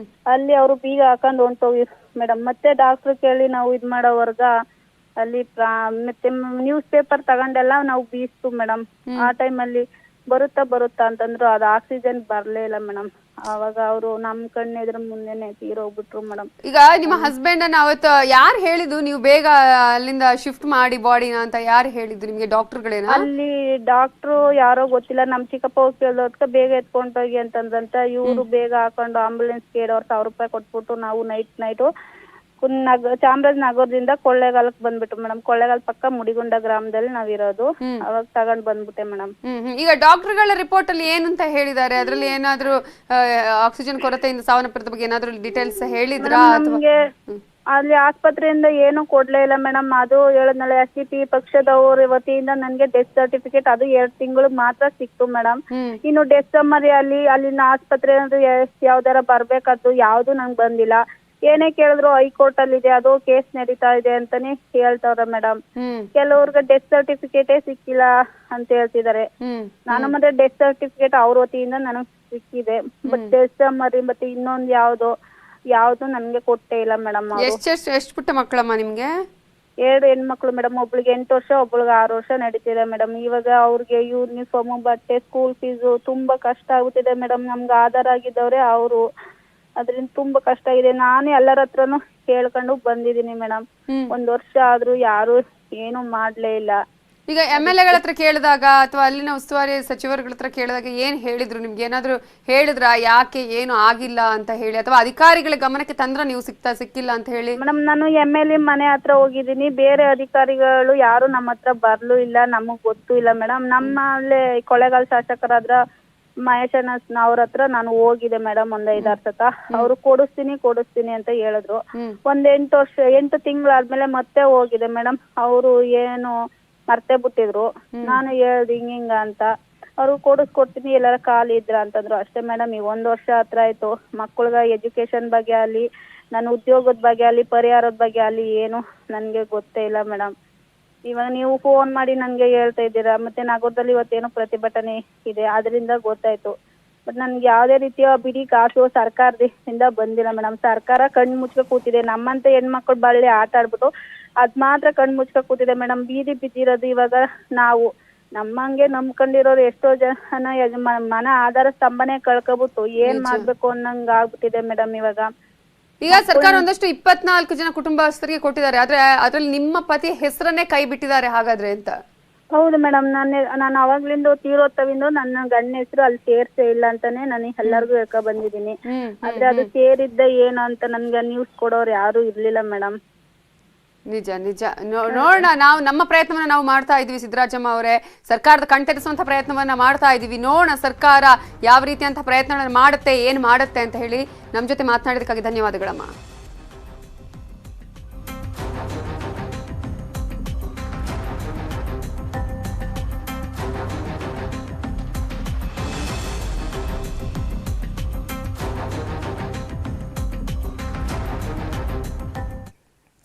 ಅಲ್ಲಿ ಅವ್ರು ಬೀಗ ಹಾಕೊಂಡ್ ಹೊಂಟೋಗಿ ಮೇಡಮ್. ಮತ್ತೆ ಡಾಕ್ಟರ್ ಕೇಳಿ ನಾವು ಇದ್ ಮಾಡೋವರ್ಗ ಅಲ್ಲಿ ಮತ್ತೆ ನ್ಯೂಸ್ ಪೇಪರ್ ತಗೊಂಡೆಲ್ಲ ನಾವು ಬೀಸ್ತು ಮೇಡಮ್. ಆ ಟೈಮಲ್ಲಿ ಬರುತ್ತಾ ಅಂತಂದ್ರು. ಅದು ಆಕ್ಸಿಜನ್ ಬರ್ಲೇ ಇಲ್ಲ ಮೇಡಮ್. ಅವಾಗ ಅವರು ನಮ್ ಕಣ್ಣೆದ್ರ ಮುಂದೆನೆ ತೀರೋಗ್ಬಿಟ್ರು ಮೇಡಮ್. ಈಗ ನಿಮ್ಮ ಹಸ್ಬೆಂಡ್ ಅನ್ನ ಅವತ್ತು ಯಾರು ಹೇಳಿದ್ದು ನೀವು ಬೇಗ ಅಲ್ಲಿಂದ ಶಿಫ್ಟ್ ಮಾಡಿ ಬಾಡಿನ ಅಂತ ಯಾರು ಹೇಳಿದ್ದು ನಿಮ್ಗೆ? ಡಾಕ್ಟರ್ಗಳೇನಾ? ಅಲ್ಲಿ ಡಾಕ್ಟ್ರು ಯಾರೋ ಗೊತ್ತಿಲ್ಲ, ನಮ್ ಚಿಕ್ಕಪ್ಪ ಹೋಗಿ ಕೇಳೋದಕ್ಕೆ ಬೇಗ ಎತ್ಕೊಂಡೋಗಿ ಅಂತಂದ್ರಂತ. ಇವ್ರು ಬೇಗ ಹಾಕೊಂಡು ಆಂಬುಲೆನ್ಸ್ ಕೇಳೋರು 1000 ರೂಪಾಯಿ ಕೊಟ್ಬಿಟ್ಟು ನಾವು ನೈಟು ಚಾಮರಾಜನಗರದಿಂದ ಕೊಳ್ಳೇಗಾಲಕ್ಕೆ ಬಂದ್ಬಿಟ್ಟು ಮೇಡಮ್. ಕೊಳ್ಳೇಗಾಲ ಪಕ್ಕ ಮುಡಿಗುಂಡ ಗ್ರಾಮದಲ್ಲಿ ನಾವಿರೋದು. ಅವಾಗ ತಗೊಂಡ್ ಬಂದ್ಬಿಟ್ಟೆ ಮೇಡಮ್. ಈಗ ಡಾಕ್ಟರ್ಗಳ ರಿಪೋರ್ಟ್ ಅಲ್ಲಿ ಏನಂತ ಹೇಳಿದ್ದಾರೆ? ಅದ್ರಲ್ಲಿ ಏನಾದ್ರು ಆಕ್ಸಿಜನ್ ಕೊರತೆಯಿಂದ ಸಾವನ್ನಪ್ಪಿರೋದ್ರ ಬಗ್ಗೆ ಏನಾದ್ರು ಡೀಟೇಲ್ಸ್ ಹೇಳಿದ್ರಾ? ನಮ್ಗೆ ಅಲ್ಲಿ ಆಸ್ಪತ್ರೆಯಿಂದ ಏನು ಕೊಡ್ಲೇ ಇಲ್ಲ ಮೇಡಮ್. ಅದು ಹೇಳದ್ನಲ್ಲ SDP ಪಕ್ಷದವ್ರ ವತಿಯಿಂದ ನನ್ಗೆ ಡೆತ್ ಸರ್ಟಿಫಿಕೇಟ್ ಅದು 2 ತಿಂಗಳು ಮಾತ್ರ ಸಿಕ್ತು ಮೇಡಮ್. ಇನ್ನು ಡಿಸೆಂಬರ್ ಅಲ್ಲಿನ ಆಸ್ಪತ್ರೆ ಯಾವ್ದಾರ ಬರ್ಬೇಕಾದ್ದು ಯಾವ್ದು ನಂಗೆ ಬಂದಿಲ್ಲ. ಏನೇ ಕೇಳಿದ್ರು ಹೈಕೋರ್ಟ್ ಅಲ್ಲಿ ಇದೆ, ಅದು ಕೇಸ್ ನಡೀತಾ ಇದೆ ಅಂತಾನೆ ಹೇಳ್ತಾವ್ರ ಮೇಡಮ್. ಕೆಲವ್ರಿಗೆ ಡೆತ್ ಸರ್ಟಿಫಿಕೇಟೇ ಸಿಕ್ಕಿಲ್ಲ ಅಂತ ಹೇಳ್ತಿದ್ದಾರೆ. ನಾನು ಮತ್ತೆ ಡೆತ್ ಸರ್ಟಿಫಿಕೇಟ್ ಅವ್ರ ವತಿಯಿಂದ ನನಗ್ ಸಿಕ್ಕಿದೆ. ಬಟ್ ಡಿಸೆಂಬರ್ ಮತ್ತೆ ಇನ್ನೊಂದ್ ಯಾವ್ದು ನನ್ಗೆ ಕೊಟ್ಟೇ ಇಲ್ಲ ಮೇಡಮ್. ಎಷ್ಟು ಪುಟ್ಟ ಮಕ್ಕಳಮ್ಮ ನಿಮ್ಗೆ? 2 ಹೆಣ್ಮಕ್ಳು ಮೇಡಮ್. ಒಬ್ಳಿಗೆ 8 ವರ್ಷ, ಒಬ್ಳಿಗೆ 6 ವರ್ಷ ನಡೀತಿದೆ ಮೇಡಮ್. ಇವಾಗ ಅವ್ರಿಗೆ ಯೂನಿಫಾರ್ಮ್, ಬಟ್ಟೆ, ಸ್ಕೂಲ್ ಫೀಸು ತುಂಬಾ ಕಷ್ಟ ಆಗುತ್ತಿದೆ ಮೇಡಮ್. ನಮ್ಗೆ ಆಧಾರ ಆಗಿದ್ದವ್ರೆ ಅವರು, ಅದ್ರಿಂದ ತುಂಬಾ ಕಷ್ಟ ಇದೆ. ನಾನು ಎಲ್ಲರ ಹತ್ರನು ಕೇಳ್ಕೊಂಡು ಬಂದಿದೀನಿ ಮೇಡಮ್. 1 ವರ್ಷ ಆದ್ರೂ ಯಾರು ಏನು ಮಾಡ್ಲೇ ಇಲ್ಲ. ಈಗ MLA ಗಳ ಹತ್ರ ಕೇಳಿದಾಗ ಅಥವಾ ಅಲ್ಲಿನ ಉಸ್ತುವಾರಿ ಸಚಿವರುಗಳ ಹತ್ರ ಕೇಳಿದಾಗ ಏನ್ ಹೇಳಿದ್ರು? ನಿಮ್ಗೆ ಏನಾದ್ರು ಹೇಳಿದ್ರ ಯಾಕೆ ಏನು ಆಗಿಲ್ಲ ಅಂತ ಹೇಳಿ, ಅಥವಾ ಅಧಿಕಾರಿಗಳ ಗಮನಕ್ಕೆ ತಂದ್ರ ನೀವು ಸಿಕ್ಕಿಲ್ಲ ಅಂತ ಹೇಳಿ? ಮೇಡಮ್ ನಾನು MLA ಮನೆ ಹತ್ರ ಹೋಗಿದ್ದೀನಿ. ಬೇರೆ ಅಧಿಕಾರಿಗಳು ಯಾರು ನಮ್ಮ ಹತ್ರ ಬರ್ಲೂ ಇಲ್ಲ, ನಮಗ್ ಗೊತ್ತೂ ಇಲ್ಲ ಮೇಡಮ್. ನಮ್ಮಲ್ಲೇ ಕೊಳ್ಳೇಗಾಲ ಶಾಸಕರಾದ್ರ ಮಹೇಶಣ್ಣ ಅವ್ರ ಹತ್ರ ನಾನು ಹೋಗಿದೆ ಮೇಡಮ್ 1-5-6 ಸತ. ಅವ್ರು ಕೊಡಿಸ್ತೀನಿ ಅಂತ ಹೇಳಿದ್ರು. 8 ತಿಂಗಳಾದ್ಮೇಲೆ ಮತ್ತೆ ಹೋಗಿದೆ ಮೇಡಮ್. ಅವರು ಏನು ಮರ್ತೇ ಬಿಟ್ಟಿದ್ರು. ನಾನು ಹೇಳ್ದೆ ಹಿಂಗ ಅಂತ. ಅವ್ರು ಕೊಡ್ತೀನಿ ಎಲ್ಲಾರ ಖಾಲಿ ಇದ್ರ ಅಂತಂದ್ರು. ಅಷ್ಟೇ ಮೇಡಮ್. ಈ 1 ವರ್ಷ ಹತ್ರ ಆಯ್ತು. ಮಕ್ಕಳಿಗೆ ಎಜುಕೇಶನ್ ಬಗ್ಗೆ ಅಲ್ಲಿ, ನನ್ನ ಉದ್ಯೋಗದ ಬಗ್ಗೆ ಅಲ್ಲಿ, ಪರಿಹಾರದ ಬಗ್ಗೆ ಅಲ್ಲಿ ಏನು ನನ್ಗೆ ಗೊತ್ತೇ ಇಲ್ಲ ಮೇಡಮ್. ಇವಾಗ ನೀವು ಫೋನ್ ಮಾಡಿ ನನ್ಗೆ ಹೇಳ್ತಾ ಇದ್ದೀರಾ. ಮತ್ತೆ ನಗರದಲ್ಲಿ ಇವತ್ತೇನೋ ಪ್ರತಿಭಟನೆ ಇದೆ, ಅದರಿಂದ ಗೊತ್ತಾಯ್ತು. ಬಟ್ ನನ್ಗೆ ಯಾವ್ದೇ ರೀತಿಯ ಬಿಡಿ ಕಾಸು ಸರ್ಕಾರದಿಂದ ಬಂದಿಲ್ಲ ಮೇಡಮ್. ಸರ್ಕಾರ ಕಣ್ಣು ಮುಚ್ಕ ಕೂತಿದೆ. ನಮ್ಮಂತ ಹೆಣ್ಮಕ್ಳು ಬಳ್ಳಿ ಆಟ ಆಡ್ಬಿಟ್ಟು ಅದ್ ಮಾತ್ರ ಕಣ್ಣು ಮುಚ್ಕ ಕೂತಿದೆ ಮೇಡಮ್. ಬೀದಿ ಬಿದ್ದಿರೋದು ಇವಾಗ ನಾವು. ನಮ್ಮಂಗೆ ನಂಬ್ಕೊಂಡಿರೋರು ಎಷ್ಟೋ ಜನ ಮನ ಆಧಾರ ಸ್ತಂಭನೆ ಕಳ್ಕೊಬಿಟ್ಟು ಏನ್ ಮಾಡ್ಬೇಕು ಅನ್ನಂಗ ಆಗ್ಬಿಟ್ಟಿದೆ ಮೇಡಮ್ ಇವಾಗ. ಈಗ ಸರ್ಕಾರ ಒಂದಷ್ಟು 24 ಜನ ಕುಟುಂಬಸ್ಥರಿಗೆ ಕೊಟ್ಟಿದ್ದಾರೆ, ಆದ್ರೆ ಅದ್ರಲ್ಲಿ ನಿಮ್ಮ ಪತಿ ಹೆಸರನ್ನೇ ಕೈ ಬಿಟ್ಟಿದ್ದಾರೆ ಹಾಗಾದ್ರೆ ಅಂತ? ಹೌದು ಮೇಡಮ್. ನಾನು ಅವಾಗ್ಲಿಂದ ತೀರೋತ್ತವಿಂದ ನನ್ನ ಗಂಡ ಹೆಸರು ಅಲ್ಲಿ ಸೇರ್ಸೇ ಇಲ್ಲ ಅಂತಾನೆ ನಾನು ಎಲ್ಲರಿಗೂ ಹೇಳ್ಕೊ ಬಂದಿದ್ದೀನಿ. ಆದ್ರೆ ಅದು ಸೇರಿದ್ದ ಏನು ಅಂತ ನನ್ಗೆ ನ್ಯೂಸ್ ಕೊಡೋರು ಯಾರು ಇರ್ಲಿಲ್ಲ ಮೇಡಮ್. ನಿಜ ನೋಡೋಣ. ನಾವು ನಮ್ಮ ಪ್ರಯತ್ನವನ್ನ ನಾವು ಮಾಡ್ತಾ ಇದೀವಿ ಸಿದ್ದರಾಜಮ್ಮ ಅವರೇ. ಸರ್ಕಾರದ ಕಣ್ತೆರೆಸುವಂತ ಪ್ರಯತ್ನವನ್ನ ಮಾಡ್ತಾ ಇದೀವಿ. ನೋಡೋಣ ಸರ್ಕಾರ ಯಾವ ರೀತಿಯಂತ ಪ್ರಯತ್ನ ಮಾಡುತ್ತೆ, ಏನ್ ಮಾಡುತ್ತೆ ಅಂತ ಹೇಳಿ. ನಮ್ಮ ಜೊತೆ ಮಾತನಾಡಿದಕ್ಕಾಗಿ ಧನ್ಯವಾದಗಳಮ್ಮ.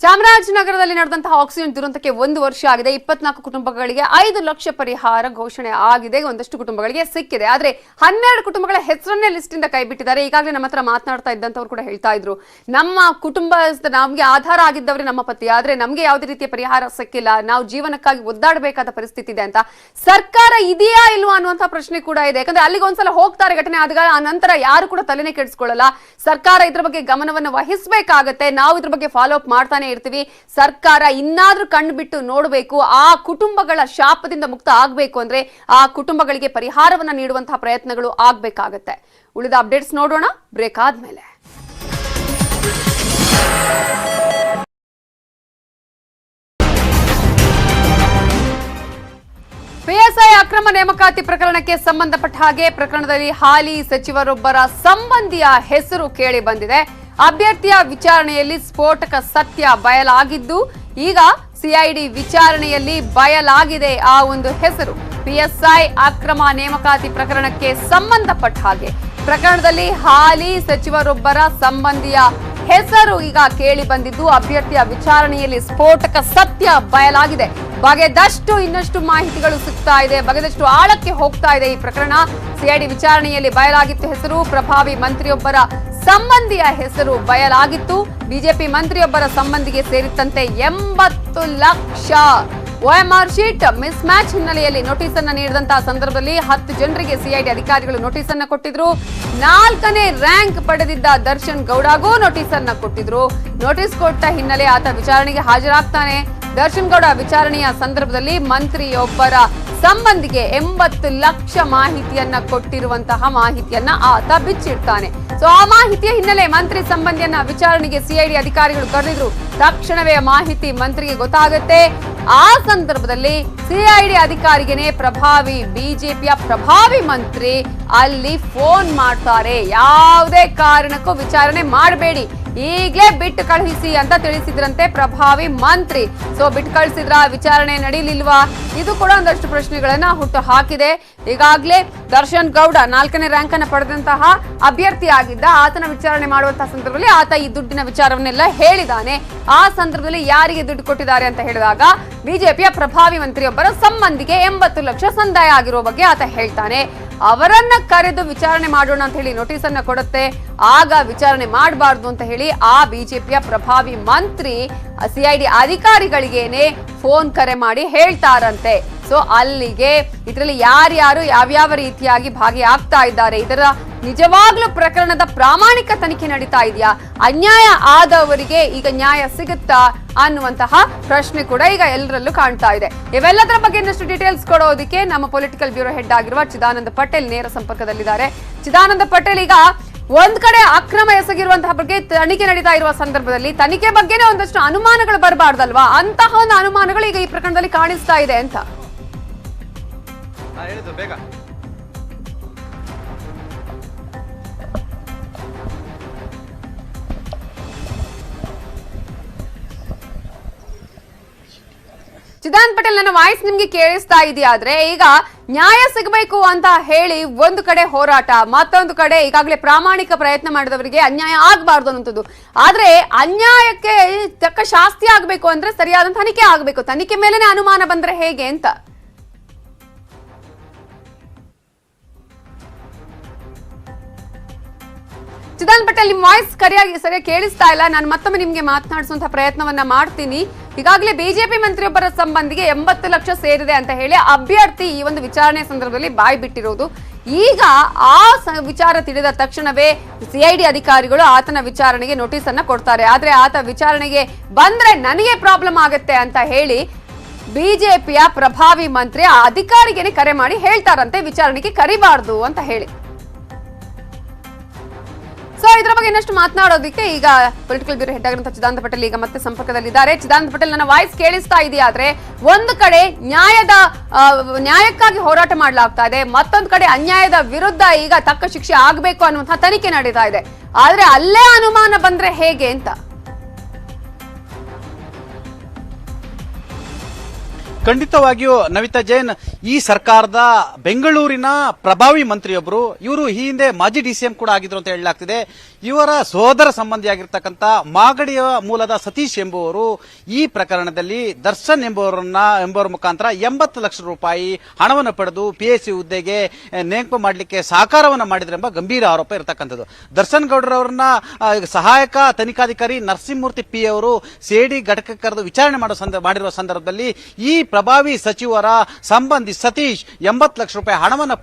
ಚಾಮರಾಜನಗರದಲ್ಲಿ ನಡೆದಂತಹ ಆಕ್ಸಿಜನ್ ದುರಂತಕ್ಕೆ 1 ವರ್ಷ ಆಗಿದೆ. 24 ಕುಟುಂಬಗಳಿಗೆ 5 ಲಕ್ಷ ಪರಿಹಾರ ಘೋಷಣೆ ಆಗಿದೆ. ಒಂದಷ್ಟು ಕುಟುಂಬಗಳಿಗೆ ಸಿಕ್ಕಿದೆ. ಆದ್ರೆ 12 ಕುಟುಂಬಗಳ ಹೆಸರನ್ನೇ ಲಿಸ್ಟ್ ಇಂದ ಕೈ ಬಿಟ್ಟಿದ್ದಾರೆ. ಈಗಾಗಲೇ ನಮ್ಮ ಹತ್ರ ಮಾತನಾಡ್ತಾ ಇದ್ದಂತವ್ರು ಕೂಡ ಹೇಳ್ತಾ ಇದ್ರು, ನಮ್ಮ ಕುಟುಂಬ ನಮ್ಗೆ ಆಧಾರ ಆಗಿದ್ದವ್ರೆ ನಮ್ಮ ಪತಿ, ಆದ್ರೆ ನಮ್ಗೆ ಯಾವುದೇ ರೀತಿಯ ಪರಿಹಾರ ಸಿಕ್ಕಿಲ್ಲ, ನಾವು ಜೀವನಕ್ಕಾಗಿ ಒದ್ದಾಡಬೇಕಾದ ಪರಿಸ್ಥಿತಿ ಇದೆ ಅಂತ. ಸರ್ಕಾರ ಇದೆಯಾ ಇಲ್ವಾ ಅನ್ನುವಂತಹ ಪ್ರಶ್ನೆ ಕೂಡ ಇದೆ. ಯಾಕಂದ್ರೆ ಅಲ್ಲಿಗೆ ಒಂದ್ಸಲ ಹೋಗ್ತಾರೆ ಘಟನೆ ಆದಾಗ, ಆ ನಂತರ ಯಾರು ಕೂಡ ತಲೆನೇ ಕೆಡಿಸ್ಕೊಳ್ಳಲ್ಲ. ಸರ್ಕಾರ ಇದ್ರ ಬಗ್ಗೆ ಗಮನವನ್ನು ವಹಿಸಬೇಕಾಗತ್ತೆ. ನಾವು ಇದ್ರ ಬಗ್ಗೆ ಫಾಲೋ ಅಪ್ ಮಾಡ್ತಾನೆ ಇರ್ತೀವಿ. ಸರ್ಕಾರ ಇನ್ನಾದ್ರೂ ಕಣ್ಣು ಬಿಟ್ಟು ನೋಡಬೇಕು. ಆ ಕುಟುಂಬಗಳ ಶಾಪದಿಂದ ಮುಕ್ತ ಆಗ್ಬೇಕು ಅಂದ್ರೆ ಆ ಕುಟುಂಬಗಳಿಗೆ ಪರಿಹಾರವನ್ನ ನೀಡುವಂತಹ ಪ್ರಯತ್ನಗಳು ಆಗ್ಬೇಕಾಗತ್ತೆ. ಉಳಿದ ಅಪ್ಡೇಟ್ಸ್ ನೋಡೋಣ ಬ್ರೇಕ್ ಆದ್ಮೇಲೆ. PSI ಅಕ್ರಮ ನೇಮಕಾತಿ ಪ್ರಕರಣಕ್ಕೆ ಸಂಬಂಧಪಟ್ಟ ಹಾಗೆ ಪ್ರಕರಣದಲ್ಲಿ ಹಾಲಿ ಸಚಿವರೊಬ್ಬರ ಸಂಬಂಧಿಯ ಹೆಸರು ಕೇಳಿ ಬಂದಿದೆ. ಅಭ್ಯರ್ಥಿಯ ವಿಚಾರಣೆಯಲ್ಲಿ ಸ್ಫೋಟಕ ಸತ್ಯ ಬಯಲಾಗಿದ್ದು, ಈಗ ಸಿಐಡಿ ವಿಚಾರಣೆಯಲ್ಲಿ ಬಯಲಾಗಿದೆ ಆ ಒಂದು ಹೆಸರು. PSI ಅಕ್ರಮ ನೇಮಕಾತಿ ಪ್ರಕರಣಕ್ಕೆ ಸಂಬಂಧಪಟ್ಟ ಹಾಗೆ ಪ್ರಕರಣದಲ್ಲಿ ಹಾಲಿ ಸಚಿವರೊಬ್ಬರ ಸಂಬಂಧಿಯ ಹೆಸರು ಈಗ ಕೇಳಿ ಬಂದಿದ್ದು, ಅಭ್ಯರ್ಥಿಯ ವಿಚಾರಣೆಯಲ್ಲಿ ಸ್ಫೋಟಕ ಸತ್ಯ ಬಯಲಾಗಿದೆ. ಬಗೆದಷ್ಟು ಇನ್ನಷ್ಟು ಮಾಹಿತಿಗಳು ಸಿಗ್ತಾ ಇದೆ, ಬಗೆದಷ್ಟು ಆಳಕ್ಕೆ ಹೋಗ್ತಾ ಇದೆ ಈ ಪ್ರಕರಣ. ಸಿಐಡಿ ವಿಚಾರಣೆಯಲ್ಲಿ ಬಯಲಾಗಿತ್ತು ಹೆಸರು, ಪ್ರಭಾವಿ ಮಂತ್ರಿಯೊಬ್ಬರ ಸಂಬಂಧಿಯ ಹೆಸರು ಬಯಲಾಗಿತ್ತು. ಬಿಜೆಪಿ ಮಂತ್ರಿಯೊಬ್ಬರ ಸಂಬಂಧಿಗೆ ಸೇರಿದಂತೆ 80 lakh OMR sheet miss match ಹಿನ್ನೆಲೆಯಲ್ಲಿ ನೋಟಿಸ್ ಅನ್ನ ನೀಡಿದಂತಹ ಸಂದರ್ಭದಲ್ಲಿ 10 ಜನರಿಗೆ ಸಿಐಡಿ ಅಧಿಕಾರಿಗಳು ನೋಟಿಸ್ ಅನ್ನ ಕೊಟ್ಟಿದ್ರು. 4ನೇ ರ್ಯಾಂಕ್ ಪಡೆದಿದ್ದ ದರ್ಶನ್ ಗೌಡಗೂ ನೋಟಿಸ್ ಅನ್ನ ಕೊಟ್ಟಿದ್ರು. ನೋಟಿಸ್ ಕೊಟ್ಟ ಹಿನ್ನೆಲೆ ಆತ ವಿಚಾರಣೆಗೆ ಹಾಜರಾಗ್ತಾನೆ. ದರ್ಶನ್ ಗೌಡ ವಿಚಾರಣೆಯ ಸಂದರ್ಭದಲ್ಲಿ ಮಂತ್ರಿಯೊಬ್ಬರ ಸಂಬಂಧಿಗೆ 80 ಲಕ್ಷ ಮಾಹಿತಿಯನ್ನ ಕೊಟ್ಟಿರುವಂತಹ ಮಾಹಿತಿಯನ್ನ ಆತ ಬಿಚ್ಚಿಡ್ತಾನೆ. ಸೊ ಆ ಮಾಹಿತಿಯ ಹಿನ್ನೆಲೆ ಮಂತ್ರಿ ಸಂಬಂಧಿಯನ್ನ ವಿಚಾರಣೆಗೆ ಸಿಐಡಿ ಅಧಿಕಾರಿಗಳು ಕರೆದಿದ್ರು. ತಕ್ಷಣವೇ ಮಾಹಿತಿ ಮಂತ್ರಿಗೆ ಗೊತ್ತಾಗುತ್ತೆ. ಆ ಸಂದರ್ಭದಲ್ಲಿ ಸಿಐಡಿ ಅಧಿಕಾರಿಗೆನೆ ಬಿಜೆಪಿಯ ಪ್ರಭಾವಿ ಮಂತ್ರಿ ಅಲ್ಲಿ ಫೋನ್ ಮಾಡ್ತಾರೆ. ಯಾವುದೇ ಕಾರಣಕ್ಕೂ ವಿಚಾರಣೆ ಮಾಡಬೇಡಿ, ಈಗಲೇ ಬಿಟ್ಟು ಕಳುಹಿಸಿ ಅಂತ ತಿಳಿಸಿದ್ರಂತೆ ಪ್ರಭಾವಿ ಮಂತ್ರಿ. ಸೊ ಬಿಟ್ಟು ಕಳಿಸಿದ್ರ, ವಿಚಾರಣೆ ನಡೀಲಿಲ್ವಾ? ಇದು ಕೂಡ ಒಂದಷ್ಟು ಪ್ರಶ್ನೆಗಳನ್ನ ಹುಟ್ಟು ಹಾಕಿದೆ. ಈಗಾಗಲೇ ದರ್ಶನ್ ಗೌಡ 4ನೇ ರ್ಯಾಂಕ್ ಅನ್ನು ಪಡೆದಂತಹ ಅಭ್ಯರ್ಥಿ ಆಗಿದ್ದ. ಆತನ ವಿಚಾರಣೆ ಮಾಡುವಂತಹ ಸಂದರ್ಭದಲ್ಲಿ ಆತ ಈ ದುಡ್ಡಿನ ವಿಚಾರವನ್ನೆಲ್ಲ ಹೇಳಿದಾನೆ. ಆ ಸಂದರ್ಭದಲ್ಲಿ ಯಾರಿಗೆ ದುಡ್ಡು ಕೊಟ್ಟಿದ್ದಾರೆ ಅಂತ ಹೇಳಿದಾಗ ಬಿಜೆಪಿಯ ಪ್ರಭಾವಿ ಮಂತ್ರಿಯೊಬ್ಬರ ಸಂಬಂಧಿಗೆ 80 ಲಕ್ಷ ಸಂದಾಯ ಆಗಿರುವ ಬಗ್ಗೆ ಆತ ಹೇಳ್ತಾನೆ. ಅವರನ್ನ ಕರೆದು ವಿಚಾರಣೆ ಮಾಡೋಣ ಅಂತ ಹೇಳಿ ನೋಟಿಸ್ ಅನ್ನ ಕೊಡುತ್ತೆ. ಆಗ ವಿಚಾರಣೆ ಮಾಡಬಾರ್ದು ಅಂತ ಹೇಳಿ ಆ ಬಿಜೆಪಿಯ ಪ್ರಭಾವಿ ಮಂತ್ರಿ ಸಿಐಡಿ ಅಧಿಕಾರಿಗಳಿಗೇನೆ ಫೋನ್ ಕರೆ ಮಾಡಿ ಹೇಳ್ತಾರಂತೆ. ಸೊ ಅಲ್ಲಿಗೆ ಇದರಲ್ಲಿ ಯಾರ್ಯಾರು ಯಾವ್ಯಾವ ರೀತಿಯಾಗಿ ಭಾಗಿಯಾಗ್ತಾ ಇದ್ದಾರೆ, ಇದರ ನಿಜವಾಗ್ಲೂ ಪ್ರಕರಣದ ಪ್ರಾಮಾಣಿಕ ತನಿಖೆ ನಡೀತಾ ಇದೆಯಾ, ಅನ್ಯಾಯ ಆದವರಿಗೆ ಈಗ ನ್ಯಾಯ ಸಿಗುತ್ತಾ ಅನ್ನುವಂತಹ ಪ್ರಶ್ನೆ ಕೂಡ ಈಗ ಎಲ್ಲರಲ್ಲೂ ಕಾಣ್ತಾ ಇದೆ. ಇವೆಲ್ಲದರ ಬಗ್ಗೆ ಇನ್ನಷ್ಟು ಡೀಟೇಲ್ಸ್ ಕೊಡೋದಕ್ಕೆ ನಮ್ಮ ಪೊಲಿಟಿಕಲ್ ಬ್ಯೂರೋ ಹೆಡ್ ಆಗಿರುವ ಚಿದಾನಂದ ಪಟೇಲ್ ನೇರ ಸಂಪರ್ಕದಲ್ಲಿದ್ದಾರೆ. ಚಿದಾನಂದ ಪಟೇಲ್, ಈಗ ಒಂದ್ ಕಡೆ ಅಕ್ರಮ ಎಸಗಿರುವಂತಹ ಬಗ್ಗೆ ತನಿಖೆ ನಡೀತಾ ಇರುವ ಸಂದರ್ಭದಲ್ಲಿ ತನಿಖೆ ಬಗ್ಗೆನೇ ಒಂದಷ್ಟು ಅನುಮಾನಗಳು ಬರಬಾರ್ದಲ್ವಾ? ಅಂತಹ ಒಂದು ಅನುಮಾನಗಳು ಈಗ ಈ ಪ್ರಕರಣದಲ್ಲಿ ಕಾಣಿಸ್ತಾ ಇದೆ ಅಂತ ಬೇಗ ಚಿದಾನಂದ ಪಟೇಲ್, ನನ್ನ ವಾಯ್ಸ್ ನಿಮ್ಗೆ ಕೇಳಿಸ್ತಾ ಇದೆಯಾದ್ರೆ, ಈಗ ನ್ಯಾಯ ಸಿಗಬೇಕು ಅಂತ ಹೇಳಿ ಒಂದು ಕಡೆ ಹೋರಾಟ, ಮತ್ತೊಂದು ಕಡೆ ಈಗಾಗಲೇ ಪ್ರಾಮಾಣಿಕ ಪ್ರಯತ್ನ ಮಾಡಿದವರಿಗೆ ಅನ್ಯಾಯ ಆಗಬಾರ್ದು ಅನ್ನುವಂಥದ್ದು. ಆದ್ರೆ ಅನ್ಯಾಯಕ್ಕೆ ತಕ್ಕ ಶಾಸ್ತಿ ಆಗ್ಬೇಕು ಅಂದ್ರೆ ಸರಿಯಾದ ತನಿಖೆ ಆಗ್ಬೇಕು. ತನಿಖೆ ಮೇಲೆನೆ ಅನುಮಾನ ಬಂದ್ರೆ ಹೇಗೆ ಅಂತ? ಚಿದಾನಂದ ಪಟೇಲ್, ನಿಮ್ ವಾಯ್ಸ್ ಸರಿಯಾಗಿ ಕೇಳಿಸ್ತಾ ಇಲ್ಲ. ನಾನು ಮತ್ತೊಮ್ಮೆ ನಿಮ್ಗೆ ಮಾತನಾಡಿಸುವಂತಹ ಪ್ರಯತ್ನವನ್ನ ಮಾಡ್ತೀನಿ. ಈಗಾಗಲೇ ಬಿಜೆಪಿ ಮಂತ್ರಿಯೊಬ್ಬರ ಸಂಬಂಧಿಗೆ 80 ಲಕ್ಷ ಸೇರಿದೆ ಅಂತ ಹೇಳಿ ಅಭ್ಯರ್ಥಿ ಈ ಒಂದು ವಿಚಾರಣೆ ಸಂದರ್ಭದಲ್ಲಿ ಬಾಯಿ ಬಿಟ್ಟಿರೋದು. ಈಗ ಆ ವಿಚಾರ ತಿಳಿದ ತಕ್ಷಣವೇ ಸಿಐಡಿ ಅಧಿಕಾರಿಗಳು ಆತನ ವಿಚಾರಣೆಗೆ ನೋಟಿಸ್ ಅನ್ನ ಕೊಡ್ತಾರೆ. ಆದ್ರೆ ಆತ ವಿಚಾರಣೆಗೆ ಬಂದ್ರೆ ನನಗೆ ಪ್ರಾಬ್ಲಮ್ ಆಗುತ್ತೆ ಅಂತ ಹೇಳಿ ಬಿಜೆಪಿಯ ಪ್ರಭಾವಿ ಮಂತ್ರಿ ಆ ಅಧಿಕಾರಿಗೆನೆ ಕರೆ ಮಾಡಿ ಹೇಳ್ತಾರಂತೆ ವಿಚಾರಣೆಗೆ ಕರಿಬಾರ್ದು ಅಂತ ಹೇಳಿ. ಸೊ ಇದರ ಬಗ್ಗೆ ಇನ್ನಷ್ಟು ಮಾತನಾಡೋದಕ್ಕೆ ಈಗ ಪೊಲಿಟಿಕಲ್ ಬ್ಯೂರೋ ಹೆಡ್ ಆಗಿರುವಂತಹ ಚಿದಾನಂದ ಪಟೇಲ್ ಈಗ ಮತ್ತೆ ಸಂಪರ್ಕದಲ್ಲಿದ್ದಾರೆ. ಚಿದಾನಂದ ಪಟೇಲ್, ನನ್ನ ವಾಯ್ಸ್ ಕೇಳಿಸ್ತಾ ಇದೆಯಾದ್ರೆ, ಒಂದು ಕಡೆ ನ್ಯಾಯಕ್ಕಾಗಿ ಹೋರಾಟ ಮಾಡಲಾಗ್ತಾ ಇದೆ, ಮತ್ತೊಂದು ಕಡೆ ಅನ್ಯಾಯದ ವಿರುದ್ಧ ಈಗ ತಕ್ಕ ಶಿಕ್ಷೆ ಆಗಬೇಕು ಅನ್ನುವಂತಹ ತನಿಖೆ ನಡೀತಾ ಇದೆ. ಆದ್ರೆ ಅಲ್ಲೇ ಅನುಮಾನ ಬಂದ್ರೆ ಹೇಗೆ ಅಂತ? ಖಂಡಿತವಾಗಿಯೂ ನವಿತಾ ಜೈನ್, ಈ ಸರ್ಕಾರದ ಬೆಂಗಳೂರಿನ ಪ್ರಭಾವಿ ಮಂತ್ರಿಯೊಬ್ಬರು, ಇವರು ಈ ಹಿಂದೆ ಮಾಜಿ DCM ಕೂಡ ಆಗಿದ್ರು ಅಂತ ಹೇಳಲಾಗ್ತಿದೆ. ಇವರ ಸೋದರ ಸಂಬಂಧಿಯಾಗಿರ್ತಕ್ಕಂಥ ಮಾಗಡಿಯ ಮೂಲದ ಸತೀಶ್ ಎಂಬುವರು ಈ ಪ್ರಕರಣದಲ್ಲಿ ದರ್ಶನ್ ಎಂಬುವರ ಮುಖಾಂತರ 80 ಲಕ್ಷ ರೂಪಾಯಿ ಹಣವನ್ನು ಪಡೆದು PSC ಹುದ್ದೆಗೆ ನೇಮಕ ಮಾಡಲಿಕ್ಕೆ ಸಹಕಾರವನ್ನು ಮಾಡಿದ್ರೆಂಬ ಗಂಭೀರ ಆರೋಪ ಇರತಕ್ಕಂಥದ್ದು. ದರ್ಶನ್ ಗೌಡರವರನ್ನ ಸಹಾಯಕ ತನಿಖಾಧಿಕಾರಿ ನರಸಿಂಹಮೂರ್ತಿ P ಅವರು ಸಿಐಡಿ ಘಟಕ ಕರೆದು ವಿಚಾರಣೆ ಮಾಡಿರುವ ಸಂದರ್ಭದಲ್ಲಿ ಈ ಪ್ರಭಾವಿ ಸಚಿವರ ಸಂಬಂಧಿ ಸತೀಶ್ 80 ಲಕ್ಷ ರೂಪಾಯಿ ಹಣವನ್ನು